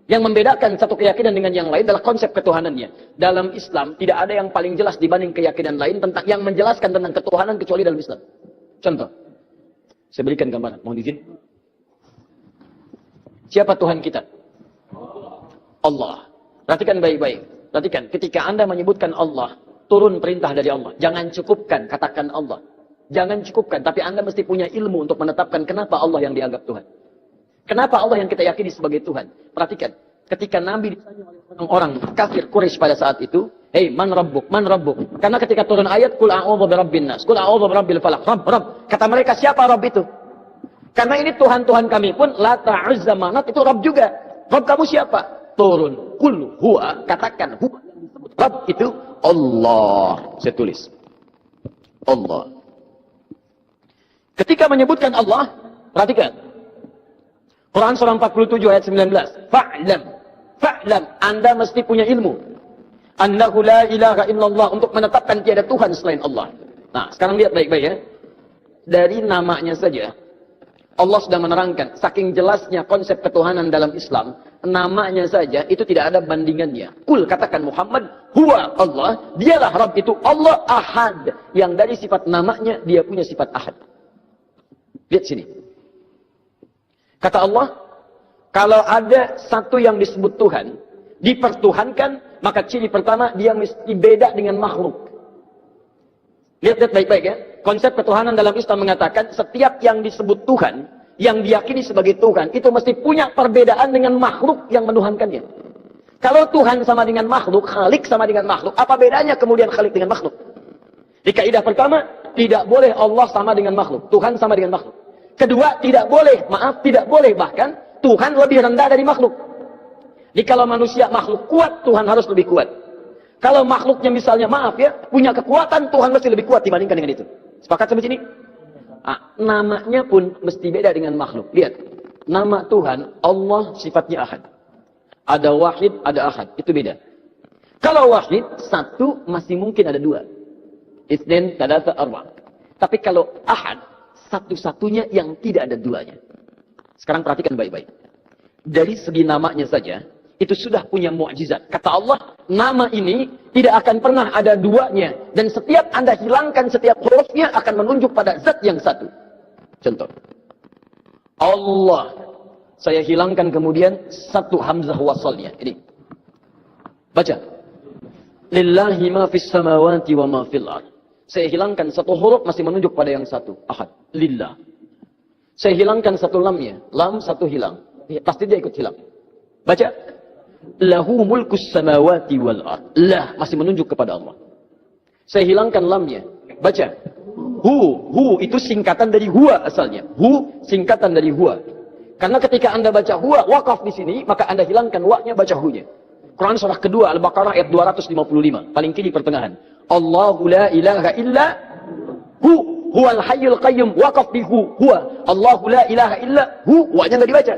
Speaker 5: Yang membedakan satu keyakinan dengan yang lain adalah konsep ketuhanannya. Dalam Islam tidak ada yang paling jelas dibanding keyakinan lain tentang yang menjelaskan tentang ketuhanan kecuali dalam Islam. Contoh, saya berikan gambaran. Mohon izin. Siapa Tuhan kita? Allah. Perhatikan baik-baik. Perhatikan, ketika Anda menyebutkan Allah, turun perintah dari Allah. Jangan cukupkan, katakan Allah. Jangan cukupkan, tapi Anda mesti punya ilmu untuk menetapkan kenapa Allah yang dianggap Tuhan. Kenapa Allah yang kita yakini sebagai Tuhan? Perhatikan, ketika Nabi ditanya oleh orang kafir Quraisy pada saat itu, "Hei, man rabbuk? Man rabbuk?" Karena ketika turun ayat, "Qul a'udzu birabbin nas, qul a'udzu birabbil falaq." Rabb. Kata mereka, siapa Rabb itu? Karena ini Tuhan-Tuhan kami pun, Lata, Uzza, Manat, itu Rabb juga. Rabb kamu siapa? Turun, qul huwa, katakan huwa yang disebut Rabb itu Allah. Saya tulis. Allah. Ketika menyebutkan Allah, perhatikan. Quran surah 47 ayat 19. Fa'lam. Anda mesti punya ilmu. Annahu la ilaha illallah. Untuk menetapkan tiada Tuhan selain Allah. Nah, sekarang lihat baik-baik ya. Dari namanya saja, Allah sudah menerangkan. Saking jelasnya konsep ketuhanan dalam Islam. Namanya saja, itu tidak ada bandingannya. Kul, katakan Muhammad, huwa Allah. Dialah Rabb itu Allah Ahad. Yang dari sifat namanya, dia punya sifat Ahad. Lihat sini. Kata Allah, kalau ada satu yang disebut Tuhan, dipertuhankan, maka ciri pertama, dia mesti beda dengan makhluk. Lihat baik-baik ya. Konsep ketuhanan dalam Islam mengatakan, setiap yang disebut Tuhan, yang diyakini sebagai Tuhan, itu mesti punya perbedaan dengan makhluk yang menuhankannya. Kalau Tuhan sama dengan makhluk, Khalik sama dengan makhluk, apa bedanya kemudian Khalik dengan makhluk? Di kaidah pertama, tidak boleh Allah sama dengan makhluk, Tuhan sama dengan makhluk. Kedua, tidak boleh bahkan Tuhan lebih rendah dari makhluk. Jadi kalau manusia makhluk kuat, Tuhan harus lebih kuat. Kalau makhluknya misalnya punya kekuatan, Tuhan mesti lebih kuat dibandingkan dengan itu. Sepakat sampai sini? Namanya pun mesti beda dengan makhluk. Lihat, nama Tuhan, Allah sifatnya Ahad. Ada Wahid, ada Ahad. Itu beda. Kalau Wahid, satu masih mungkin ada dua. Itsnain, tsalatsa, arba'. Tapi kalau Ahad, satu-satunya yang tidak ada duanya. Sekarang perhatikan baik-baik. Dari segi namanya saja, itu sudah punya mukjizat. Kata Allah, nama ini tidak akan pernah ada duanya. Dan setiap Anda hilangkan setiap hurufnya akan menunjuk pada zat yang satu. Contoh. Allah. Saya hilangkan kemudian satu hamzah wasalnya. Ini. Baca. Lillahi ma fis samawati wa ma fil ard. Saya hilangkan satu huruf masih menunjuk pada yang satu. Ahad. Lillah. Saya hilangkan satu lamnya. Lam satu hilang. Pasti dia ikut hilang. Baca. Lahu mulkus samawati wal ard. Lah masih menunjuk kepada Allah. Saya hilangkan lamnya. Baca. Hu itu singkatan dari huwa asalnya. Hu singkatan dari huwa. Karena ketika Anda baca huwa wakaf di sini, maka Anda hilangkan wa-nya, baca hu-nya. Quran surah kedua Al-Baqarah ayat 255, paling kiri pertengahan. Allahu la ilaha illa huwal hayyul qayyum, waqaf di huwa. Allahu la ilaha illa wa-nya enggak dibaca.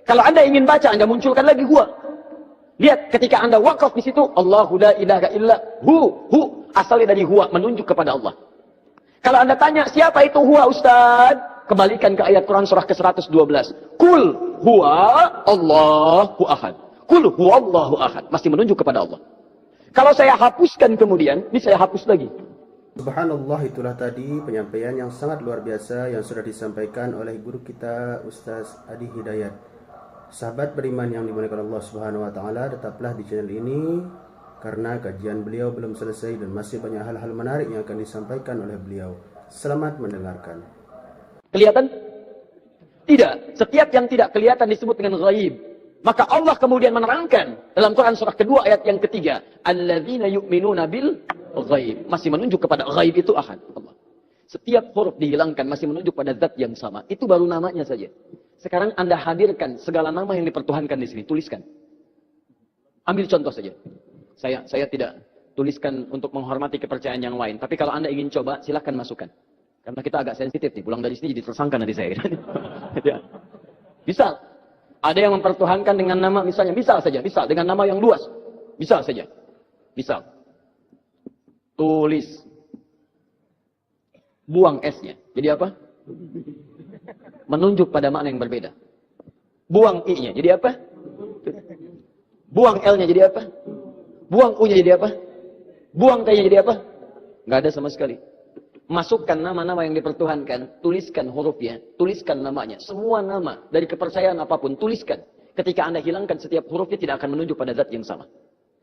Speaker 5: Kalau Anda ingin baca, Anda munculkan lagi huwa. Lihat ketika Anda waqaf di situ, Allahu la ilaha illa asalnya dari huwa, menunjuk kepada Allah. Kalau Anda tanya, siapa itu huwa Ustaz? Kembalikan ke ayat Quran surah ke-112. Kul huwa Allahu ahad. Kul huwa Allahu ahad. Masih menunjuk kepada Allah. Kalau saya hapuskan kemudian, ini saya hapus lagi.
Speaker 3: Subhanallah, itulah tadi penyampaian yang sangat luar biasa yang sudah disampaikan oleh guru kita Ustaz Adi Hidayat. Sahabat beriman yang dimuliakan Allah Subhanahu wa taala, tetaplah di channel ini karena kajian beliau belum selesai dan masih banyak hal-hal menarik yang akan disampaikan oleh beliau. Selamat mendengarkan.
Speaker 5: Kelihatan? Tidak. Setiap yang tidak kelihatan disebut dengan ghaib. Maka Allah kemudian menerangkan dalam Quran surah kedua ayat yang ketiga, alladzina yu'minuna bil ghaib. Masih menunjuk kepada ghaib itu ahad. Allah. Setiap huruf dihilangkan masih menunjuk pada zat yang sama. Itu baru namanya saja. Sekarang Anda hadirkan segala nama yang dipertuhankan di sini, tuliskan. Ambil contoh saja. Saya tidak tuliskan untuk menghormati kepercayaan yang lain, tapi kalau Anda ingin coba silakan masukkan. Karena kita agak sensitif nih, pulang dari sini jadi tersangka nanti saya. Ya. Bisa. Ada yang mempertuhankan dengan nama misalnya, misal dengan nama yang luas. Misal saja. Misal. Tulis. Buang S-nya. Jadi apa? Menunjuk pada makna yang berbeda. Buang I-nya. Jadi apa? Buang L-nya jadi apa? Buang U-nya jadi apa? Buang T-nya jadi apa? Nggak ada sama sekali. Masukkan nama-nama yang dipertuhankan, tuliskan hurufnya, tuliskan namanya. Semua nama dari kepercayaan apapun, tuliskan. Ketika Anda hilangkan setiap hurufnya tidak akan menunjuk pada zat yang sama.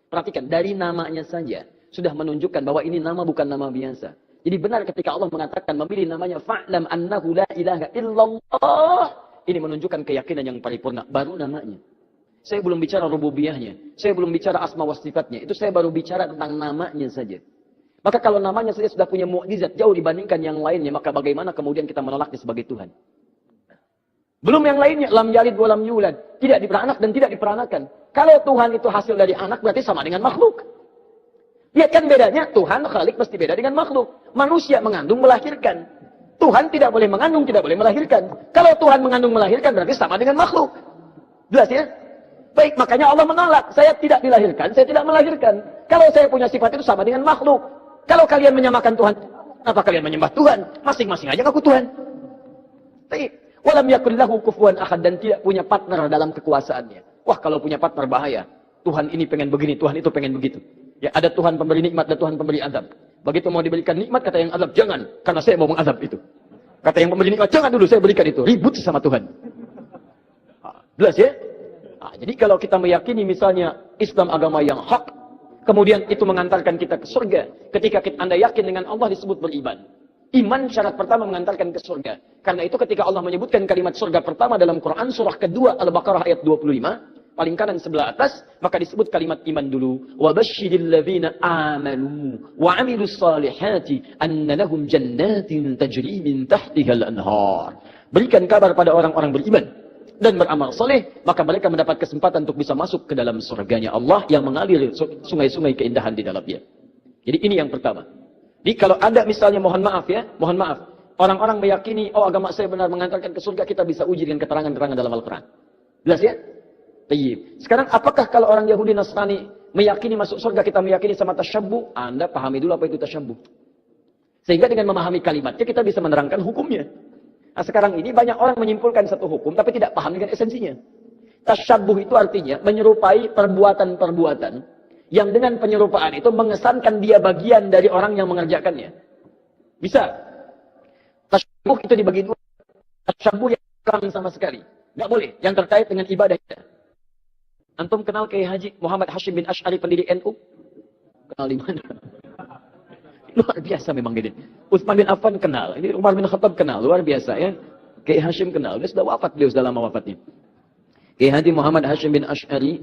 Speaker 5: Perhatikan, dari namanya saja sudah menunjukkan bahwa ini nama bukan nama biasa. Jadi benar ketika Allah mengatakan memilih namanya fa'lam annahu la ilaha illallah. Ini menunjukkan keyakinan yang paripurna, baru namanya. Saya belum bicara rububiyahnya, saya belum bicara asma wa sifatnya. Itu saya baru bicara tentang namanya saja. Maka kalau namanya saja sudah punya mukjizat jauh dibandingkan yang lainnya, maka bagaimana kemudian kita menolaknya sebagai Tuhan? Belum yang lainnya, lam yalid wa lam yulad, tidak diperanak dan tidak diperanakan. Kalau Tuhan itu hasil dari anak berarti sama dengan makhluk. Lihat kan bedanya, Tuhan Khalik mesti beda dengan makhluk. Manusia mengandung melahirkan. Tuhan tidak boleh mengandung, tidak boleh melahirkan. Kalau Tuhan mengandung melahirkan berarti sama dengan makhluk. Jelas ya? Baik, makanya Allah menolak. Saya tidak dilahirkan, saya tidak melahirkan. Kalau saya punya sifat itu sama dengan makhluk. Kalau kalian menyamakan Tuhan, kenapa kalian menyembah Tuhan? Masing-masing aja ngaku Tuhan. Baik. Walam yakul lahu kufuwan ahad, dan tidak punya partner dalam kekuasaannya. Wah, kalau punya partner bahaya. Tuhan ini pengen begini, Tuhan itu pengen begitu. Ya, ada Tuhan pemberi nikmat dan Tuhan pemberi azab. Begitu mau diberikan nikmat, kata yang azab, jangan, karena saya mau mengazab itu. Kata yang pemberi nikmat, jangan dulu, saya berikan itu. Ribut sama Tuhan. Jelas ya? Jadi kalau kita meyakini misalnya Islam agama yang hak, kemudian itu mengantarkan kita ke surga. Ketika Anda yakin dengan Allah disebut beriman. Iman syarat pertama mengantarkan ke surga. Karena itu ketika Allah menyebutkan kalimat surga pertama dalam Quran surah kedua Al-Baqarah ayat 25, paling kanan sebelah atas, maka disebut kalimat iman dulu. Wa basyiril ladzina amanu wa 'amilus salihati anna lahum jannatin tajri min tahtihal anhar. Berikan kabar pada orang-orang beriman dan beramal soleh, maka mereka mendapat kesempatan untuk bisa masuk ke dalam surganya Allah yang mengalir sungai-sungai keindahan di dalamnya. Jadi ini yang pertama. Jadi kalau ada misalnya, mohon maaf, orang-orang meyakini, oh agama saya benar mengantarkan ke surga, kita bisa uji dengan keterangan-keterangan dalam Al-Quran. Jelas ya? Tayyib. Sekarang apakah kalau orang Yahudi Nasrani meyakini masuk surga, kita meyakini sama tasyabbuh? Anda pahami dulu apa itu tasyabbuh. Sehingga dengan memahami kalimatnya kita bisa menerangkan hukumnya. Nah sekarang ini banyak orang menyimpulkan satu hukum tapi tidak paham dengan esensinya. Tasyabbuh itu artinya menyerupai perbuatan-perbuatan yang dengan penyerupaan itu mengesankan dia bagian dari orang yang mengerjakannya. Bisa. Tasyabbuh itu dibagi dua. Tasyabbuh yang kurang sama sekali. Nggak boleh. Yang terkait dengan ibadah kita. Antum kenal Kiai Haji Muhammad Hashim bin Asy'ari pendiri NU? Kenal di mana? Luar biasa memang ini. Utsman bin Affan kenal, ini Umar bin Khattab kenal, luar biasa ya. Kiai Hashim kenal, dia sudah wafat, beliau sudah lama wafatnya. Kiai Haji Muhammad Hashim bin Ash'ari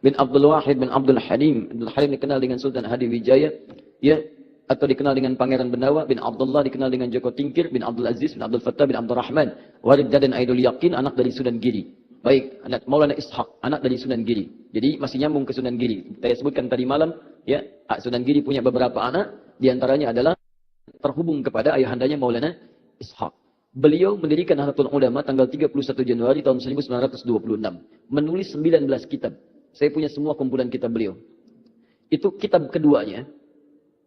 Speaker 5: bin Abdul Wahid bin Abdul Halim. Abdul Halim dikenal dengan Sultan Hadi Wijaya, ya, atau dikenal dengan Pangeran Bendawa. Bin Abdullah dikenal dengan Joko Tingkir, bin Abdul Aziz, bin Abdul Fattah, bin Abdul Rahman. Warid Dadan Aidul Yakin, anak dari Sunan Giri. Baik, anak Maulana Ishaq, anak dari Sunan Giri. Jadi masih nyambung ke Sunan Giri. Saya sebutkan tadi malam, ya, Sunan Giri punya beberapa anak, di antaranya adalah terhubung kepada ayahandanya Maulana Ishaq. Beliau mendirikan Nahdlatul Ulama tanggal 31 Januari tahun 1926. Menulis 19 kitab. Saya punya semua kumpulan kitab beliau. Itu kitab keduanya.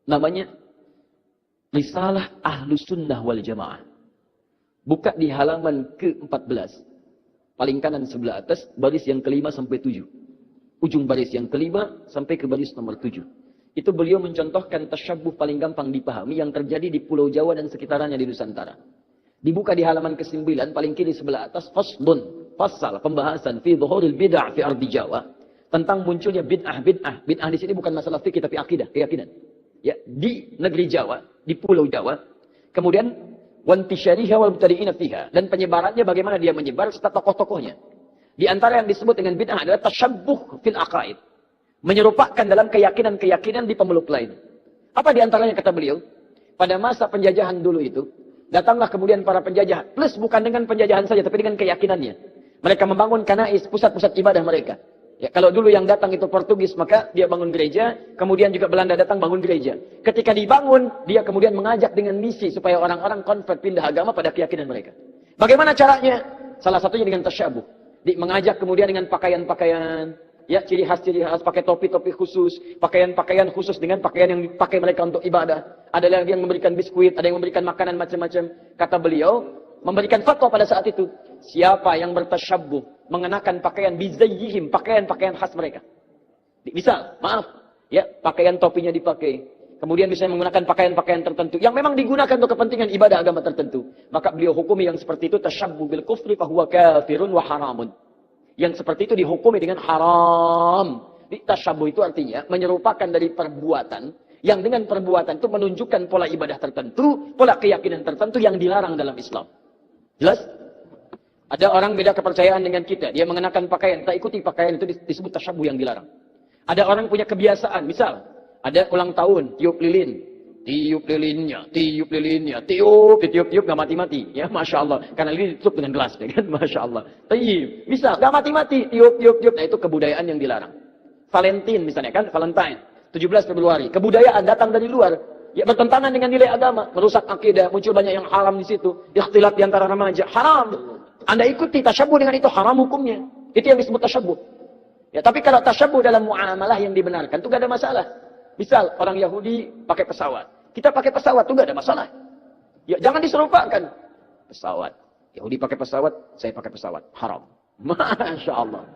Speaker 5: Namanya Risalah Ahlus Sunnah wal Jamaah. Buka di halaman ke-14. Paling kanan sebelah atas, baris yang kelima sampai 7. Ujung baris yang kelima sampai ke baris nomor 7. Itu beliau mencontohkan tasyabbuh paling gampang dipahami yang terjadi di Pulau Jawa dan sekitarnya di Nusantara. Dibuka di halaman ke-9, paling kiri sebelah atas, faslun, pasal, pembahasan, fi dhuhuril bid'ah fi ardi Jawa. Tentang munculnya bid'ah. Bid'ah di sini bukan masalah fikih tapi akidah, keyakinan. Ya, di negeri Jawa, di Pulau Jawa. Kemudian, wantisyariha wal mubtadi'ina fiha. Dan penyebarannya bagaimana dia menyebar serta tokoh-tokohnya. Di antara yang disebut dengan bid'ah adalah tasyabbuh fil aqaid. Menyerupakan dalam keyakinan-keyakinan di pemeluk lain. Apa di antaranya kata beliau? Pada masa penjajahan dulu itu, datanglah kemudian para penjajah. Plus bukan dengan penjajahan saja, tapi dengan keyakinannya. Mereka membangun kanais, pusat-pusat ibadah mereka. Ya, kalau dulu yang datang itu Portugis, maka dia bangun gereja. Kemudian juga Belanda datang bangun gereja. Ketika dibangun, dia kemudian mengajak dengan misi supaya orang-orang convert pindah agama pada keyakinan mereka. Bagaimana caranya? Salah satunya dengan tasyabuh. Mengajak kemudian dengan pakaian-pakaian, ya, ciri khas pakai topi-topi khusus, pakaian-pakaian khusus dengan pakaian yang dipakai mereka untuk ibadah. Ada yang memberikan biskuit, ada yang memberikan makanan macam-macam. Kata beliau, memberikan fatwa pada saat itu, siapa yang bertasyabbuh mengenakan pakaian bizayyihim, pakaian-pakaian khas mereka. Misal, maaf, ya, pakaian topinya dipakai. Kemudian bisa menggunakan pakaian-pakaian tertentu yang memang digunakan untuk kepentingan ibadah agama tertentu. Maka beliau hukumi yang seperti itu tasyabbuh bil kufri fahuwa kafirun wa haramun. Yang seperti itu dihukumi dengan haram. Tasyabbuh itu artinya menyerupakan dari perbuatan yang dengan perbuatan itu menunjukkan pola ibadah tertentu, pola keyakinan tertentu yang dilarang dalam Islam. Jelas? Ada orang beda kepercayaan dengan kita, dia mengenakan pakaian, tak ikuti pakaian itu disebut tasyabbuh yang dilarang. Ada orang punya kebiasaan, misal ada ulang tahun, tiup lilin, tiup lilinnya, tiup nggak mati-mati, ya, masya Allah, karena lilin ditutup dengan gelas, ya kan, masya Allah. Tiup, misal nggak mati-mati, tiup, nah itu kebudayaan yang dilarang. Valentine misalnya kan, Valentine, 17 Februari, kebudayaan datang dari luar, ya bertentangan dengan nilai agama, merusak akidah, muncul banyak yang haram di situ, ikhtilat di antara remaja, haram. Anda ikuti tasyabbuh dengan itu haram hukumnya. Itu yang disebut tasyabbuh. Ya, tapi kalau tasyabbuh dalam muamalah yang dibenarkan itu gak ada masalah. Misal orang Yahudi pakai pesawat, kita pakai pesawat itu gak ada masalah. Ya, jangan diserupakan. Pesawat, Yahudi pakai pesawat, saya pakai pesawat, haram. Masya Allah.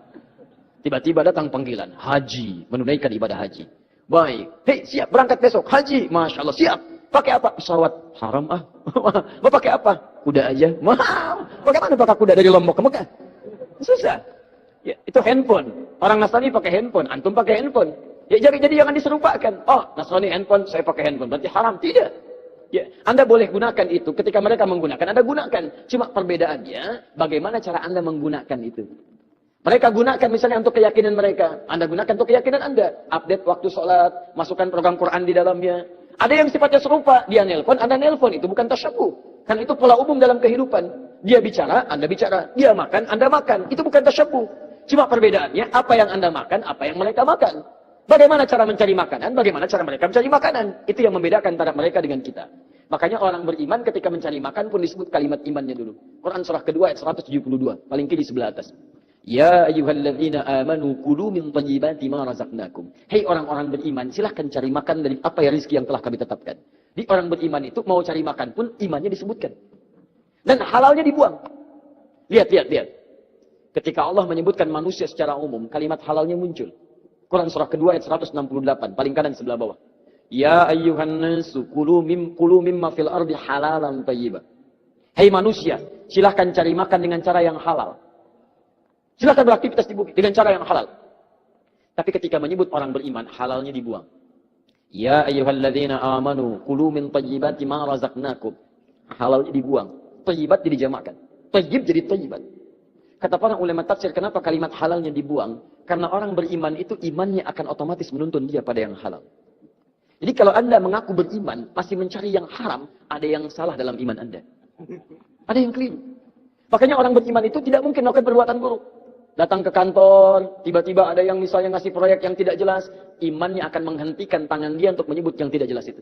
Speaker 5: Tiba-tiba datang panggilan haji, menunaikan ibadah haji. Baik, hei siap berangkat besok haji, masya Allah siap. Pakai apa? Pesawat, haram ah. Mau pakai apa? Kuda aja. Mahal. Bagaimana pakai kuda dari Lombok ke Mekah? Susah. Ya, itu handphone. Orang Nasrani pakai handphone, antum pakai handphone. Ya, jadi jangan diserupakan. Oh, Nasrani handphone, saya pakai handphone. Berarti haram. Tidak. Ya, Anda boleh gunakan itu. Ketika mereka menggunakan, Anda gunakan. Cuma perbedaannya, bagaimana cara Anda menggunakan itu. Mereka gunakan misalnya untuk keyakinan mereka. Anda gunakan untuk keyakinan Anda. Update waktu sholat, masukkan program Quran di dalamnya. Ada yang sifatnya serupa. Dia nelpon, Anda nelpon. Itu bukan tasyabbuh. Kan itu pola umum dalam kehidupan. Dia bicara, Anda bicara. Dia makan, Anda makan. Itu bukan tasyabbuh. Cuma perbedaannya, apa yang Anda makan, apa yang mereka makan. Bagaimana cara mencari makanan, bagaimana cara mereka mencari makanan. Itu yang membedakan antara mereka dengan kita. Makanya orang beriman ketika mencari makan pun disebut kalimat imannya dulu. Quran surah kedua ayat 172. Paling kiri sebelah atas. Ya ayyuhalladzina amanu kulu min thayyibati ma razaqnakum. Hei orang-orang beriman, silahkan cari makan dari apa ya rezeki yang telah kami tetapkan. Di orang beriman itu mau cari makan pun imannya disebutkan. Dan halalnya dibuang. Lihat. Ketika Allah menyebutkan manusia secara umum, kalimat halalnya muncul. Quran surah kedua ayat 168, paling kanan sebelah bawah. Ya ayyuhan nasu kulu mimma fil ardi halalan thayyiban. Hei manusia, silahkan cari makan dengan cara yang halal. Silahkan beraktivitas di bumi dengan cara yang halal. Tapi ketika menyebut orang beriman, halalnya dibuang. Ya ayyuhalladzina amanu kulu min thayyibati ma razaqnakum. Halal dibuang, thayyibat jadi dijamakkan. Thayyib jadi thayyibat. Kata para ulama tafsir, kenapa kalimat halalnya dibuang? Karena orang beriman itu imannya akan otomatis menuntun dia pada yang halal. Jadi kalau Anda mengaku beriman, masih mencari yang haram, ada yang salah dalam iman Anda. Ada yang keliru. Makanya orang beriman itu tidak mungkin melakukan perbuatan buruk. Datang ke kantor, tiba-tiba ada yang misalnya ngasih proyek yang tidak jelas, imannya akan menghentikan tangan dia untuk menyebut yang tidak jelas itu.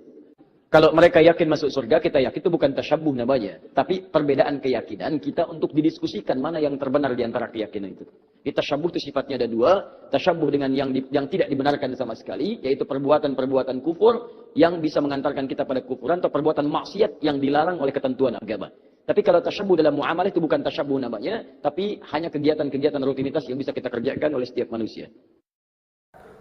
Speaker 5: Kalau mereka yakin masuk surga, kita yakin itu bukan tasyabbuh namanya. Tapi perbedaan keyakinan kita untuk didiskusikan mana yang terbenar di antara keyakinan itu. Di tasyabbuh itu sifatnya ada dua. Tasyabbuh dengan yang tidak dibenarkan sama sekali, yaitu perbuatan-perbuatan kufur yang bisa mengantarkan kita pada kufuran, atau perbuatan maksiat yang dilarang oleh ketentuan agama. Tapi kalau tasyabbuh dalam muamalah itu bukan tasyabbuh namanya, tapi hanya kegiatan-kegiatan rutinitas yang bisa kita kerjakan oleh setiap manusia.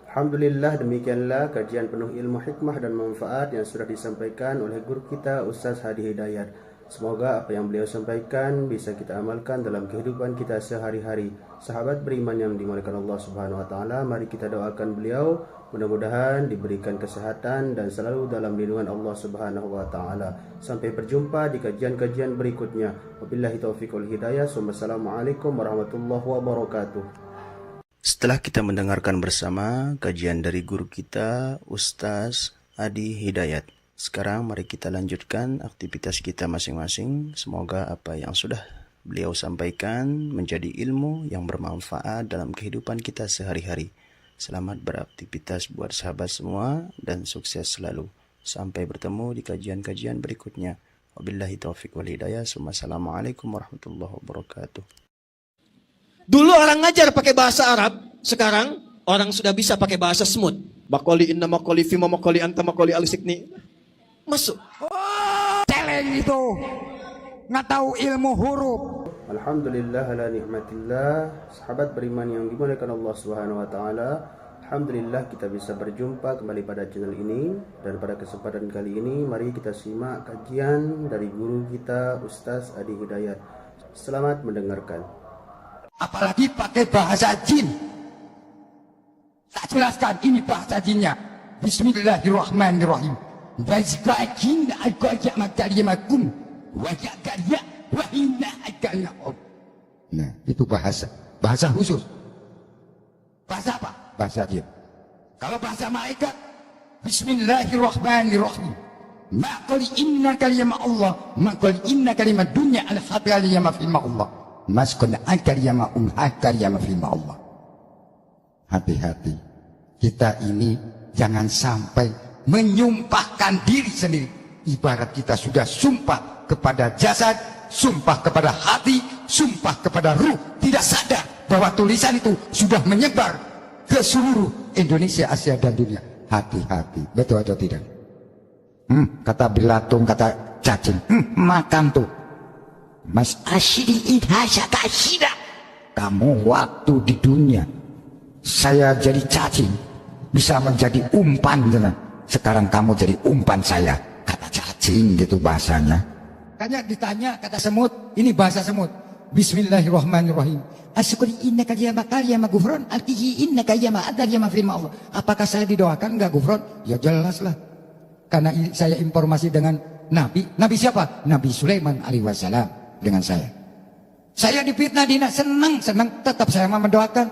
Speaker 3: Alhamdulillah, demikianlah kajian penuh ilmu, hikmah dan manfaat yang sudah disampaikan oleh guru kita Ustaz Hadi Hidayat. Semoga apa yang beliau sampaikan bisa kita amalkan dalam kehidupan kita sehari-hari. Sahabat beriman yang dimuliakan Allah Subhanahu wa taala, mari kita doakan beliau mudah-mudahan diberikan kesehatan dan selalu dalam lindungan Allah Subhanahu wa taala. Sampai berjumpa di kajian-kajian berikutnya. Wabillahi taufiq wal hidayah. Wassalamualaikum warahmatullahi wabarakatuh. Setelah kita mendengarkan bersama kajian dari guru kita Ustaz Hadi Hidayat, sekarang mari kita lanjutkan aktivitas kita masing-masing. Semoga apa yang sudah beliau sampaikan menjadi ilmu yang bermanfaat dalam kehidupan kita sehari-hari. Selamat beraktivitas buat sahabat semua dan sukses selalu. Sampai bertemu di kajian-kajian berikutnya. Wabillahi taufiq wal hidayah. Wassalamualaikum warahmatullahi wabarakatuh.
Speaker 1: Dulu orang ngajar pakai bahasa Arab, sekarang orang sudah bisa pakai bahasa smooth. Makoli inna makoli fima makoli anta makoli alisikni. Masuk.
Speaker 2: Celeng itu. Nggak tahu ilmu huruf.
Speaker 3: Alhamdulillah ala nikmatillah. Sahabat beriman yang dimuliakan Allah Subhanahu wa taala, alhamdulillah kita bisa berjumpa kembali pada channel ini. Dan pada kesempatan kali ini mari kita simak kajian dari guru kita Ustaz Hadi Hidayat. Selamat mendengarkan.
Speaker 2: Apalagi pakai bahasa jin. Tak jelaskan ini bahasa jinnya. Bismillahirrahmanirrahim. Wazqa'in aqaja makarimakum wa yaqya wa inna akalakum. Nah, itu bahasa khusus. Bahasa apa? Bahasa jin. Kalau bahasa malaikat, Bismillahirrahmanirrahim. Ma qul inna kalimah Allah, ma qul inna kalimah dunya al-haqqiyya ma fi Allah. Maskun akaryama akaryama firma Allah. Hati-hati. Kita ini jangan sampai menyumpahkan diri sendiri. Ibarat kita sudah sumpah kepada jasad, sumpah kepada hati, sumpah kepada ruh. Tidak sadar bahwa tulisan itu sudah menyebar ke seluruh Indonesia, Asia dan dunia. Hati-hati. Betul atau tidak? Kata belatung, kata cacing. Makan tuh. Mas asyidi idhasya kasyida. Kamu waktu di dunia saya jadi cacing, bisa menjadi umpan. Sekarang kamu jadi umpan saya. Kata cacing gitu bahasanya. Kayaknya ditanya kata semut. Ini bahasa semut. Bismillahirrahmanirrahim. Asyukuri innaka ya bakal ya magufron. Al-tihi innaka ya ma'adar ya mafirma Allah. Apakah saya didoakan enggak gufron? Ya jelas lah. Karena saya informasi dengan Nabi. Nabi siapa? Nabi Sulaiman alaihi wassalam. Dengan saya difitnah dina, senang tetap saya mendoakan.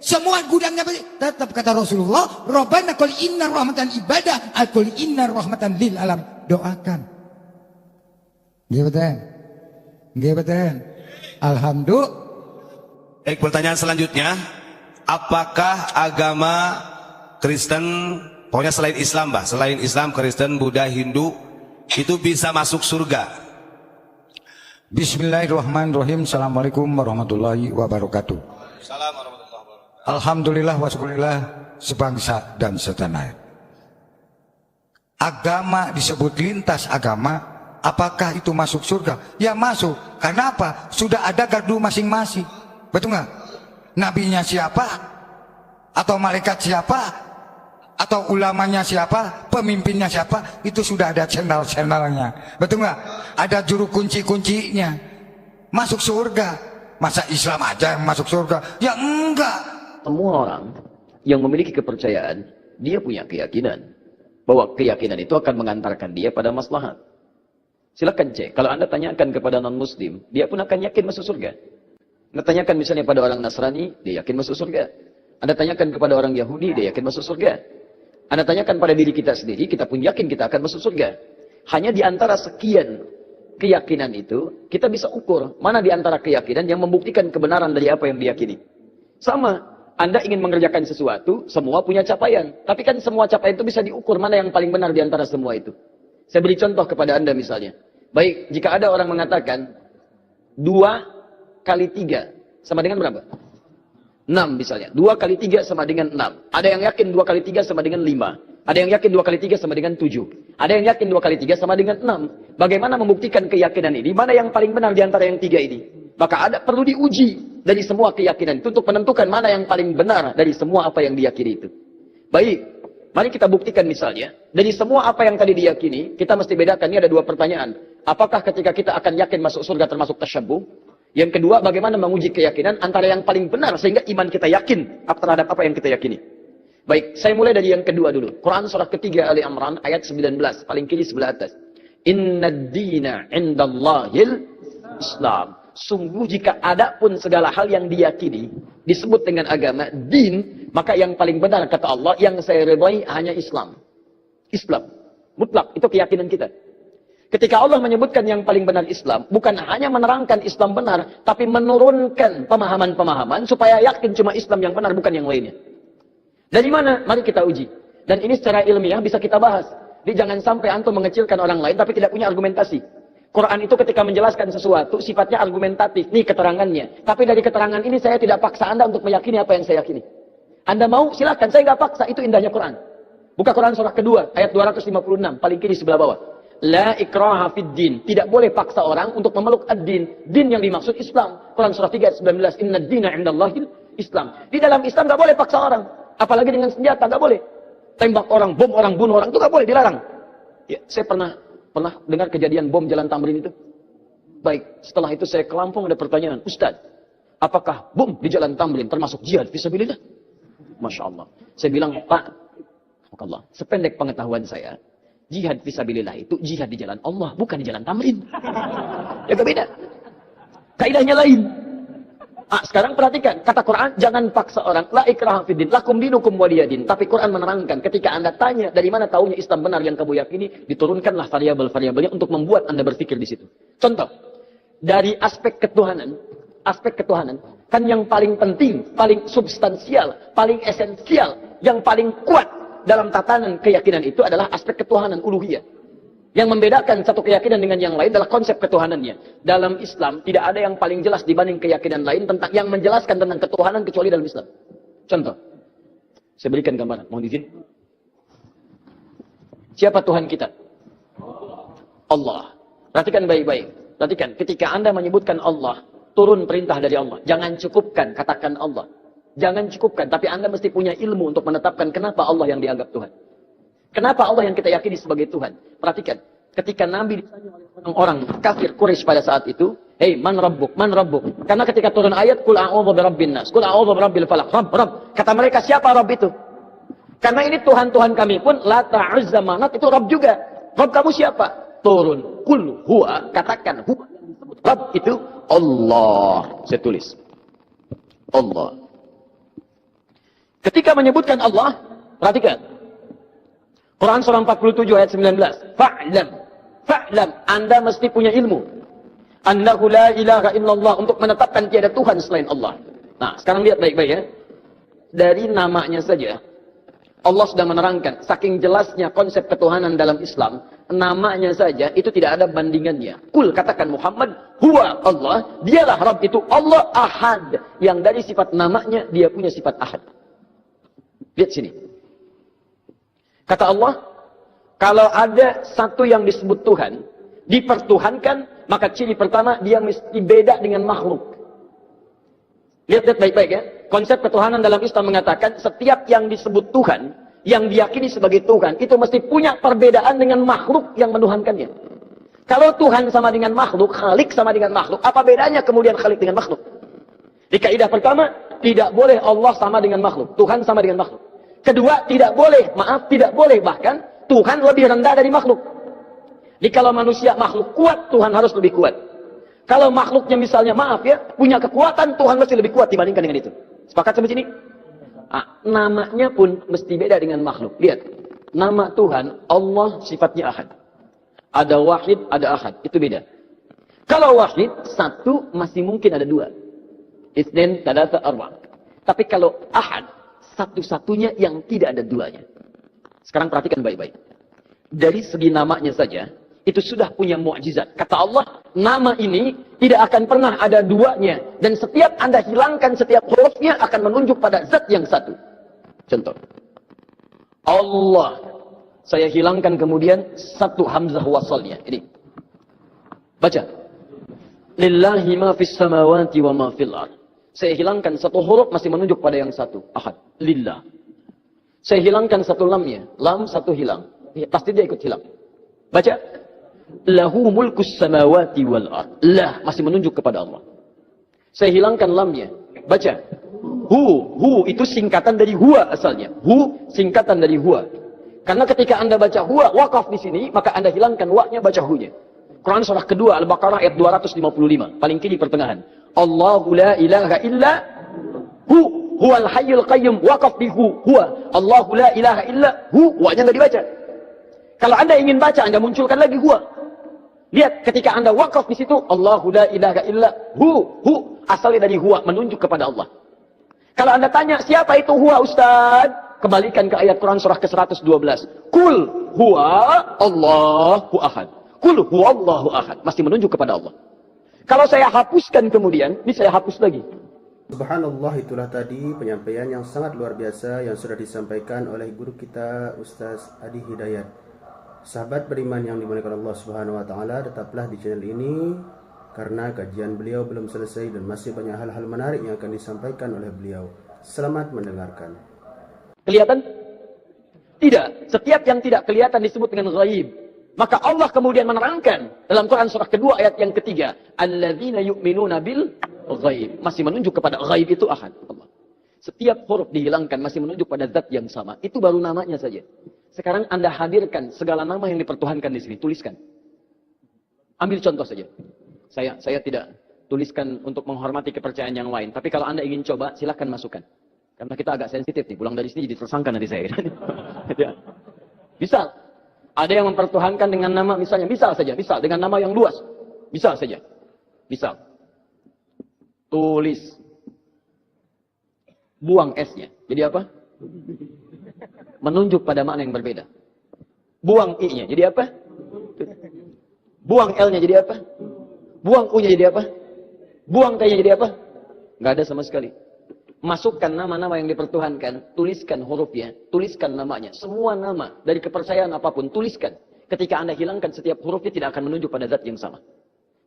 Speaker 2: Semua gudangnya tetap kata Rasulullah, Rabbana qul inna rahmatan ibadah, qul inna rahmatan lil alam. Doakan. Betul. Alhamdulillah.
Speaker 4: Baik, pertanyaan selanjutnya, apakah agama Kristen, pokoknya selain Islam, selain Islam, Kristen, Buddha, Hindu itu bisa masuk surga?
Speaker 2: Bismillahirrahmanirrahim. Assalamualaikum warahmatullahi wabarakatuh. Alhamdulillah wa syukurillah sebangsa dan setanah. Agama disebut lintas agama. Apakah itu masuk surga? Ya masuk. Karena apa? Sudah ada gardu masing-masing. Betul nggak? Nabinya siapa? Atau malaikat siapa? Atau ulamanya siapa, pemimpinnya siapa, itu sudah ada channel-channelnya. Betul nggak? Ada juru kunci-kuncinya. Masuk surga. Masa Islam aja yang masuk surga? Ya enggak.
Speaker 5: Semua orang yang memiliki kepercayaan, dia punya keyakinan bahwa keyakinan itu akan mengantarkan dia pada maslahat. Silakan cek. Kalau Anda tanyakan kepada non-muslim, dia pun akan yakin masuk surga. Anda tanyakan misalnya pada orang Nasrani, dia yakin masuk surga. Anda tanyakan kepada orang Yahudi, dia yakin masuk surga. Anda tanyakan pada diri kita sendiri, kita pun yakin kita akan masuk surga. Hanya di antara sekian keyakinan itu, kita bisa ukur mana di antara keyakinan yang membuktikan kebenaran dari apa yang diyakini. Sama, Anda ingin mengerjakan sesuatu, semua punya capaian. Tapi kan semua capaian itu bisa diukur mana yang paling benar di antara semua itu. Saya beri contoh kepada Anda misalnya. Baik, jika ada orang mengatakan 2 kali 3 sama dengan berapa? 6 misalnya. 2 kali 3 sama dengan 6. Ada yang yakin 2 kali 3 sama dengan 5. Ada yang yakin 2 kali 3 sama dengan 7. Ada yang yakin 2 kali 3 sama dengan 6. Bagaimana membuktikan keyakinan ini? Mana yang paling benar di antara yang 3 ini? Maka perlu diuji dari semua keyakinan itu untuk menentukan mana yang paling benar dari semua apa yang diyakini itu. Baik, mari kita buktikan misalnya. Dari semua apa yang tadi diyakini, kita mesti bedakan. Ini ada 2 pertanyaan. Apakah ketika kita akan yakin masuk surga termasuk tasyabbuh? Yang kedua, bagaimana menguji keyakinan antara yang paling benar sehingga iman kita yakin terhadap apa yang kita yakini. Baik, saya mulai dari yang kedua dulu. Quran surah ketiga Ali Imran ayat 19, paling kiri sebelah atas. Innad dina indallahil Islam. Sungguh jika ada pun segala hal yang diyakini disebut dengan agama, din, maka yang paling benar kata Allah, yang saya ridhai hanya Islam. Islam. Mutlak, itu keyakinan kita. Ketika Allah menyebutkan yang paling benar Islam, bukan hanya menerangkan Islam benar, tapi menurunkan pemahaman-pemahaman supaya yakin cuma Islam yang benar, bukan yang lainnya. Dari mana? Mari kita uji. Dan ini secara ilmiah bisa kita bahas. Jadi jangan sampai antum mengecilkan orang lain tapi tidak punya argumentasi. Quran itu ketika menjelaskan sesuatu sifatnya argumentatif. Nih keterangannya. Tapi dari keterangan ini saya tidak paksa Anda untuk meyakini apa yang saya yakini. Anda mau? Silakan. Saya nggak paksa. Itu indahnya Quran. Buka Quran surah kedua ayat 256 paling kiri sebelah bawah. La ikraha fid din. Tidak boleh paksa orang untuk memeluk ad-din. Din yang dimaksud Islam. Quran surah 3 ayat 19. Inna dina indallahil Islam. Di dalam Islam nggak boleh paksa orang. Apalagi dengan senjata, nggak boleh. Tembak orang, bom orang, bunuh orang, itu nggak boleh, dilarang. Ya, saya pernah dengar kejadian bom Jalan Tamrin itu. Baik, setelah itu saya ke Lampung ada pertanyaan, Ustaz, apakah bom di Jalan Tamrin termasuk jihad fisabilillah? Masya Allah. Saya bilang, Pak, Allah, sependek pengetahuan saya, jihad fisabilillah itu jihad di jalan Allah, bukan di Jalan Tamrin. Ya beda. Kaidahnya lain. Sekarang perhatikan, kata Quran, jangan paksa orang. La ikraha fiddin, lakum dinukum waliyadin. Tapi Quran menerangkan, ketika Anda tanya, dari mana taunya Islam benar yang kamu yakini, diturunkanlah variabel-variabelnya untuk membuat Anda berpikir di situ. Contoh, dari aspek ketuhanan, kan yang paling penting, paling substansial, paling esensial, yang paling kuat dalam tatanan keyakinan itu adalah aspek ketuhanan, uluhiyah. Yang membedakan satu keyakinan dengan yang lain adalah konsep ketuhanannya. Dalam Islam tidak ada yang paling jelas dibanding keyakinan lain tentang yang menjelaskan tentang ketuhanan kecuali dalam Islam. Contoh, saya berikan gambaran. Mohon izin. Siapa Tuhan kita? Allah. Perhatikan baik-baik. Perhatikan, ketika Anda menyebutkan Allah, turun perintah dari Allah. Jangan cukupkan, katakan Allah. Jangan cukupkan, tapi Anda mesti punya ilmu untuk menetapkan kenapa Allah yang dianggap Tuhan. Kenapa Allah yang kita yakini sebagai Tuhan? Perhatikan, ketika Nabi ditanya oleh orang kafir Quraisy pada saat itu, "Hei, man rabbuk? Man rabbuk?" Karena ketika turun ayat, "Qul a'udzu birabbin nas, qul a'udzu birabbil falaq." Rabb. Kata mereka, siapa Rabb itu? Karena ini Tuhan-Tuhan kami pun, Lata, Uzza, Manat, itu Rabb juga. Rabb kamu siapa? Turun, qul huwa, katakan huwa yang disebut Rabb itu Allah. Saya tulis. Allah. Ketika menyebutkan Allah, perhatikan. Quran surah 47 ayat 19. Fa'lam. Anda mesti punya ilmu. Annahu la ilaha illallah. Untuk menetapkan tiada Tuhan selain Allah. Nah, sekarang lihat baik-baik ya. Dari namanya saja, Allah sudah menerangkan. Saking jelasnya konsep ketuhanan dalam Islam. Namanya saja, itu tidak ada bandingannya. Kul, katakan Muhammad, huwa Allah. Dialah Rabb itu Allah ahad. Yang dari sifat namanya, dia punya sifat ahad. Lihat sini. Kata Allah, kalau ada satu yang disebut Tuhan, dipertuhankan, maka ciri pertama, dia mesti beda dengan makhluk. Lihat baik-baik ya. Konsep ketuhanan dalam Islam mengatakan, setiap yang disebut Tuhan, yang diyakini sebagai Tuhan, itu mesti punya perbedaan dengan makhluk yang menuhankannya. Kalau Tuhan sama dengan makhluk, Khalik sama dengan makhluk, apa bedanya kemudian Khalik dengan makhluk? Di kaidah pertama, tidak boleh Allah sama dengan makhluk, Tuhan sama dengan makhluk. Kedua, tidak boleh, tidak boleh bahkan Tuhan lebih rendah dari makhluk. Jadi kalau manusia makhluk kuat, Tuhan harus lebih kuat. Kalau makhluknya misalnya punya kekuatan, Tuhan mesti lebih kuat dibandingkan dengan itu. Sepakat sampai sini? Namanya pun mesti beda dengan makhluk. Lihat, nama Tuhan Allah sifatnya ahad. Ada wahid, ada ahad, itu beda. Kalau wahid, satu masih mungkin ada dua. Itsnain, tsalatsa, arba'. Tapi kalau ahad, satu-satunya yang tidak ada duanya. Sekarang perhatikan baik-baik. Dari segi namanya saja, itu sudah punya mukjizat. Kata Allah, nama ini tidak akan pernah ada duanya. Dan setiap Anda hilangkan setiap hurufnya akan menunjuk pada zat yang satu. Contoh. Allah. Saya hilangkan kemudian satu hamzah wasalnya. Ini. Baca. Lillahi ma fis samawati wa ma fil ard. Saya hilangkan satu huruf masih menunjuk pada yang satu. Ahad. Lillah. Saya hilangkan satu lamnya. Lam satu hilang. Pasti dia ikut hilang. Baca. Lahu mulkus samawati wal ard. Lah masih menunjuk kepada Allah. Saya hilangkan lamnya. Baca. Hu itu singkatan dari huwa asalnya. Hu singkatan dari huwa. Karena ketika Anda baca huwa wakaf di sini, maka Anda hilangkan wa-nya, baca hu-nya. Quran surah kedua Al-Baqarah ayat 255, paling kiri pertengahan. Allahu la ilaha illa huwal hayyul qayyum, waqaf di huwa. Allahu la ilaha illa wa-nya enggak dibaca. Kalau Anda ingin baca, Anda munculkan lagi huwa. Lihat, ketika Anda wakaf di situ, Allahu la ilaha illa asalnya dari huwa, menunjuk kepada Allah. Kalau Anda tanya, siapa itu huwa, Ustaz? Kembalikan ke ayat Quran surah ke-112. Kul huwa Allahu ahad. Kul huwa Allahu ahad. Masih menunjuk kepada Allah. Kalau saya hapuskan kemudian, ini saya hapus lagi.
Speaker 3: Subhanallah, itulah tadi penyampaian yang sangat luar biasa yang sudah disampaikan oleh guru kita Ustaz Adi Hidayat. Sahabat beriman yang dimuliakan Allah Subhanahu wa taala, tetaplah di channel ini karena kajian beliau belum selesai dan masih banyak hal-hal menarik yang akan disampaikan oleh beliau. Selamat mendengarkan.
Speaker 5: Kelihatan? Tidak. Setiap yang tidak kelihatan disebut dengan ghaib. Maka Allah kemudian menerangkan dalam Quran surah kedua ayat yang ketiga, alladzina yu'minuna bil ghaib. Masih menunjuk kepada ghaib itu ahad Allah. Setiap huruf dihilangkan masih menunjuk pada zat yang sama. Itu baru namanya saja. Sekarang Anda hadirkan segala nama yang dipertuhankan di sini, tuliskan. Ambil contoh saja. Saya tidak tuliskan untuk menghormati kepercayaan yang lain, tapi kalau Anda ingin coba silakan masukkan. Karena kita agak sensitif nih, pulang dari sini jadi tersangka nanti saya. Bisa. Ada yang mempertuhankan dengan nama misalnya, misal dengan nama yang luas. Bisa saja. Misal. Tulis. Buang S-nya. Jadi apa? Menunjuk pada makna yang berbeda. Buang I-nya. Jadi apa? Buang L-nya jadi apa? Buang U-nya jadi apa? Buang T-nya jadi apa? Nggak ada sama sekali. Masukkan nama-nama yang dipertuhankan, tuliskan hurufnya, tuliskan namanya. Semua nama dari kepercayaan apapun, tuliskan. Ketika Anda hilangkan setiap hurufnya tidak akan menunjuk pada zat yang sama.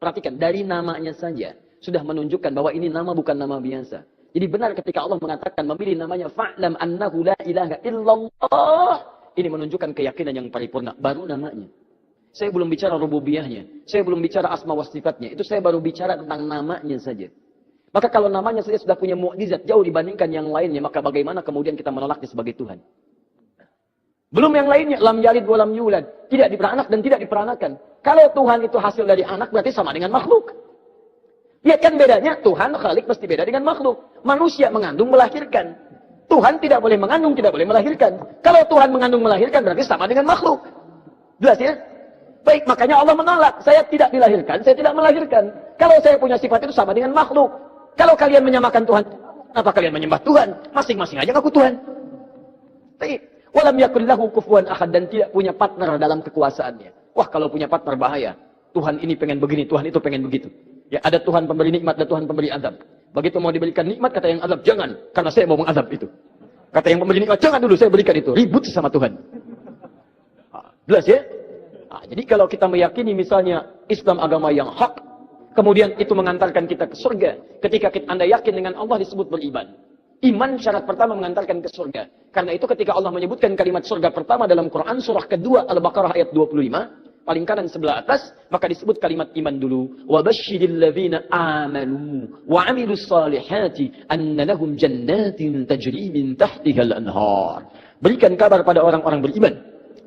Speaker 5: Perhatikan, dari namanya saja sudah menunjukkan bahwa ini nama bukan nama biasa. Jadi benar ketika Allah mengatakan memilih namanya fa'lam annahu la ilaha illallah. Ini menunjukkan keyakinan yang paripurna, baru namanya. Saya belum bicara rububiyahnya, saya belum bicara asma wa sifatnya. Itu saya baru bicara tentang namanya saja. Maka kalau namanya saja sudah punya mukjizat jauh dibandingkan yang lainnya, maka bagaimana kemudian kita menolaknya sebagai Tuhan? Belum yang lainnya, lam yalid wa lam yulad, tidak diperanak dan tidak diperanakan. Kalau Tuhan itu hasil dari anak berarti sama dengan makhluk. Lihat kan bedanya, Tuhan Khalik mesti beda dengan makhluk. Manusia mengandung melahirkan. Tuhan tidak boleh mengandung, tidak boleh melahirkan. Kalau Tuhan mengandung melahirkan berarti sama dengan makhluk. Jelas ya? Baik, makanya Allah menolak. Saya tidak dilahirkan, saya tidak melahirkan. Kalau saya punya sifat itu sama dengan makhluk. Kalau kalian menyamakan Tuhan, kenapa kalian menyembah Tuhan? Masing-masing aja ngaku Tuhan. Baik. Walam yakul lahu kufuwan ahad, dan tidak punya partner dalam kekuasaannya. Wah, kalau punya partner bahaya. Tuhan ini pengen begini, Tuhan itu pengen begitu. Ya, ada Tuhan pemberi nikmat, ada Tuhan pemberi azab. Begitu mau diberikan nikmat, kata yang azab, jangan, karena saya mau mengazab itu. Kata yang pemberi nikmat, jangan dulu, saya berikan itu. Ribut sama Tuhan. Jelas ya? Jadi kalau kita meyakini misalnya Islam agama yang hak, kemudian itu mengantarkan kita ke surga. Ketika Anda yakin dengan Allah disebut beriman. Iman syarat pertama mengantarkan ke surga. Karena itu ketika Allah menyebutkan kalimat surga pertama dalam Quran surah kedua Al-Baqarah ayat 25, paling kanan sebelah atas, maka disebut kalimat iman dulu. Wa basyiril ladzina amanu wa 'amilus salihati anna lahum jannatin tajri min tahtihal anhar. berikan kabar pada orang-orang beriman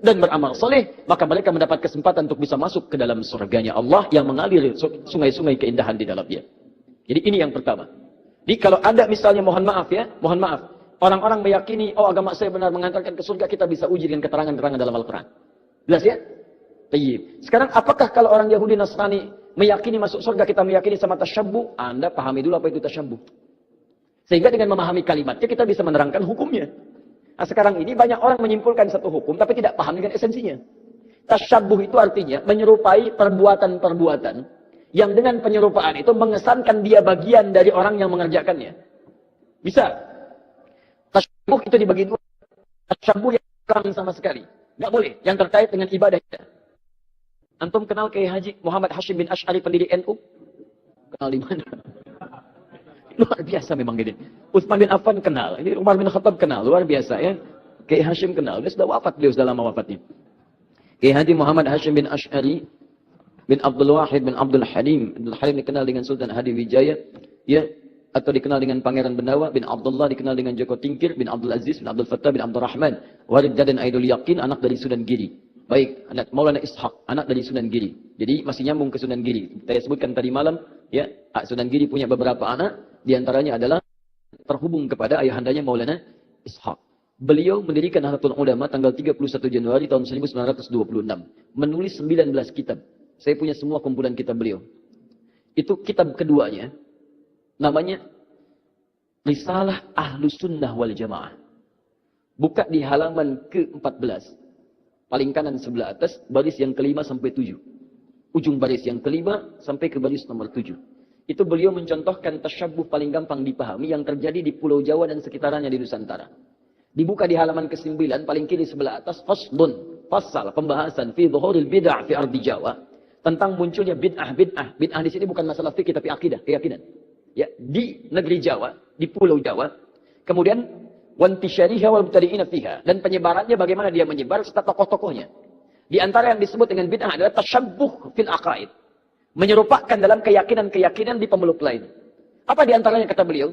Speaker 5: dan beramal soleh, maka mereka mendapat kesempatan untuk bisa masuk ke dalam surganya Allah yang mengalir sungai-sungai keindahan di dalamnya. Jadi ini yang pertama. Jadi kalau ada misalnya, mohon maaf, orang-orang meyakini, oh agama saya benar mengantarkan ke surga, kita bisa uji dengan keterangan-keterangan dalam Al-Quran. Jelas ya? Tayyib. Sekarang apakah kalau orang Yahudi Nasrani meyakini masuk surga, kita meyakini sama tasyabbuh? Anda pahami dulu apa itu tasyabbuh. Sehingga dengan memahami kalimatnya kita bisa menerangkan hukumnya. Nah, sekarang ini banyak orang menyimpulkan satu hukum tapi tidak paham dengan esensinya. Tasyabbuh itu artinya menyerupai perbuatan-perbuatan yang dengan penyerupaan itu mengesankan dia bagian dari orang yang mengerjakannya. Bisa. Tasyabbuh itu dibagi dua. Tasyabbuh yang kurang sama sekali. Nggak boleh. Yang terkait dengan ibadah kita. Antum kenal Kiai Haji Muhammad Hashim bin Asy'ari pendiri NU? Kenal di mana? Luar biasa memang gini. Utsman bin Affan kenal. Ini Umar bin Khattab kenal. Luar biasa ya. Kiai Hashim kenal. Dia sudah wafat, beliau sudah lama wafatnya. Kiai Haji Muhammad Hashim bin Asy'ari bin Abdul Wahid bin Abdul Halim. Abdul Halim dikenal dengan Sultan Hadi Wijaya. Ya. Atau dikenal dengan Pangeran Benawa bin Abdullah, dikenal dengan Joko Tingkir bin Abdul Aziz bin Abdul Fattah bin Abdul Rahman. Walid dan Aidul Yakin, anak dari Sunan Giri. Baik, anak Maulana Ishaq, anak dari Sunan Giri. Jadi masih nyambung ke Sunan Giri. Saya sebutkan tadi malam, ya, Sunan Giri punya beberapa anak. Di antaranya adalah terhubung kepada ayahandanya Maulana Ishaq. Beliau mendirikan Nahdlatul Ulama tanggal 31 Januari tahun 1926. Menulis 19 kitab. Saya punya semua kumpulan kitab beliau. Itu kitab keduanya. Namanya Risalah Ahlus Sunnah wal Jamaah. Buka di halaman ke-14. Paling kanan sebelah atas, baris yang kelima sampai 7. Ujung baris yang kelima sampai ke baris nomor 7. Itu beliau mencontohkan tasyabbuh paling gampang dipahami yang terjadi di Pulau Jawa dan sekitarannya di Nusantara. Dibuka di halaman ke-9, paling kiri sebelah atas, faslun, fasal, pembahasan fi dhuhuril bid'ah fi ardi Jawa. Tentang munculnya bid'ah. Bid'ah di sini bukan masalah fikih tapi akidah, keyakinan. Ya, di negeri Jawa, di Pulau Jawa. Kemudian wantisyariha wal mubtadi'ina fiha, dan penyebarannya bagaimana dia menyebar serta tokoh-tokohnya. Di antara yang disebut dengan bid'ah adalah tasyabbuh fil aqaid. Menyerupakan dalam keyakinan-keyakinan di pemeluk lain. Apa di antaranya kata beliau?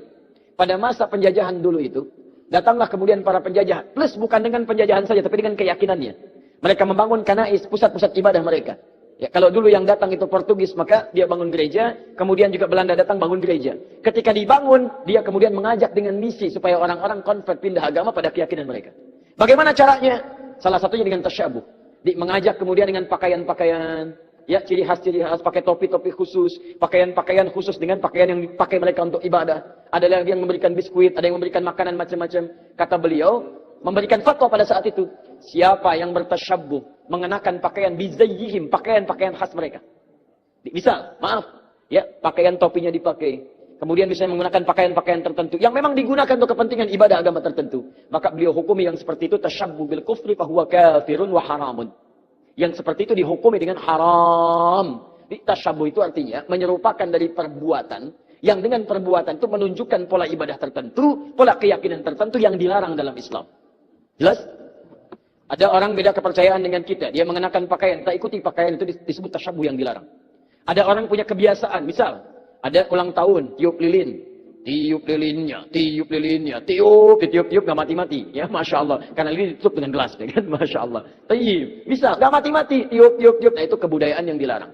Speaker 5: Pada masa penjajahan dulu itu, datanglah kemudian para penjajah, plus bukan dengan penjajahan saja, tapi dengan keyakinannya. Mereka membangun kanais, pusat-pusat ibadah mereka. Ya, kalau dulu yang datang itu Portugis, maka dia bangun gereja, kemudian juga Belanda datang bangun gereja. Ketika dibangun, dia kemudian mengajak dengan misi supaya orang-orang convert pindah agama pada keyakinan mereka. Bagaimana caranya? Salah satunya dengan tasyabbuh. Mengajak kemudian dengan pakaian-pakaian, ya, ciri khas pakai topi-topi khusus, pakaian-pakaian khusus dengan pakaian yang dipakai mereka untuk ibadah. Ada yang memberikan biskuit, ada yang memberikan makanan macam-macam. Kata beliau, memberikan fatwa pada saat itu, siapa yang bertasyabbuh mengenakan pakaian bizayyihim, pakaian-pakaian khas mereka. Misal, maaf, ya, pakaian topinya dipakai. Kemudian bisa menggunakan pakaian-pakaian tertentu yang memang digunakan untuk kepentingan ibadah agama tertentu. Maka beliau hukumi yang seperti itu tasyabbuh bil kufri fahuwa kafirun wa haramun. Yang seperti itu dihukumi dengan haram. Tasyabbuh itu artinya menyerupakan dari perbuatan yang dengan perbuatan itu menunjukkan pola ibadah tertentu, pola keyakinan tertentu yang dilarang dalam Islam. Jelas? Ada orang beda kepercayaan dengan kita, dia mengenakan pakaian, tak ikuti pakaian itu disebut tasyabbuh yang dilarang. Ada orang punya kebiasaan, misal ada ulang tahun, tiup lilin, tiup lilinnya, tiup nggak mati-mati, ya, masya Allah, karena lilin ditutup dengan gelas, ya kan, masya Allah. Tiup, bisa nggak mati-mati, tiup, nah itu kebudayaan yang dilarang.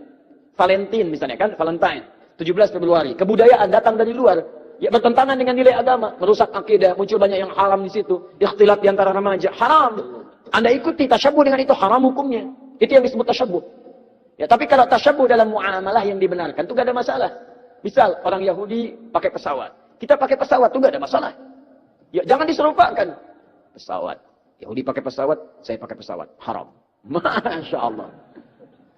Speaker 5: Valentine misalnya kan, Valentine, 17 Februari, kebudayaan datang dari luar, ya bertentangan dengan nilai agama, merusak akidah, muncul banyak yang haram di situ, ikhtilat di antara remaja, haram. Anda ikuti tasyabbuh dengan itu, haram hukumnya. Itu yang disebut tasyabbuh. Ya, tapi kalau tasyabbuh dalam muamalah yang dibenarkan itu gak ada masalah. Misal orang Yahudi pakai pesawat, kita pakai pesawat itu gak ada masalah. Ya, jangan diserupakan. Pesawat, Yahudi pakai pesawat, saya pakai pesawat, haram. Masya Allah.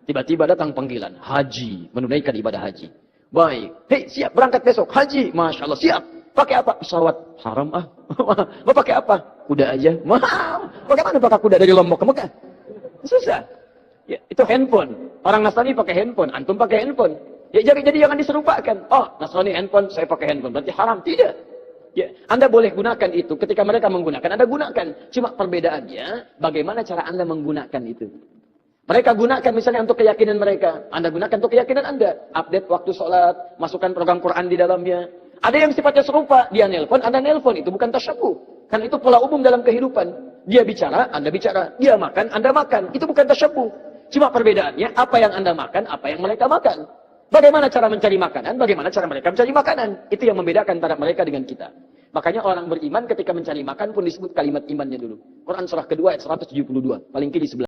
Speaker 5: Tiba-tiba datang panggilan, haji, menunaikan ibadah haji. Baik, hei siap berangkat besok, haji, masya Allah, siap. Pakai apa? Pesawat, haram ah. Mau pakai apa? Kuda aja. Mahal. Bagaimana pakai kuda dari Lombok ke Mekah? Susah. Ya, itu handphone. Orang Nasrani pakai handphone, antum pakai handphone. Ya, jadi jangan diserupakan. Oh, Nasrani handphone, saya pakai handphone. Berarti haram. Tidak. Ya, Anda boleh gunakan itu. Ketika mereka menggunakan, Anda gunakan. Cuma perbedaannya, bagaimana cara Anda menggunakan itu. Mereka gunakan misalnya untuk keyakinan mereka. Anda gunakan untuk keyakinan Anda. Update waktu sholat, masukkan program Quran di dalamnya. Ada yang sifatnya serupa. Dia nelpon, Anda nelpon. Itu bukan tasyabbuh. Karena itu pola umum dalam kehidupan. Dia bicara, Anda bicara. Dia makan, Anda makan. Itu bukan tasyabbuh. Cuma perbedaannya, apa yang Anda makan, apa yang mereka makan. Bagaimana cara mencari makanan, bagaimana cara mereka mencari makanan. Itu yang membedakan antara mereka dengan kita. Makanya orang beriman ketika mencari makan pun disebut kalimat imannya dulu. Quran surah kedua ayat 172. Paling kiri sebelah.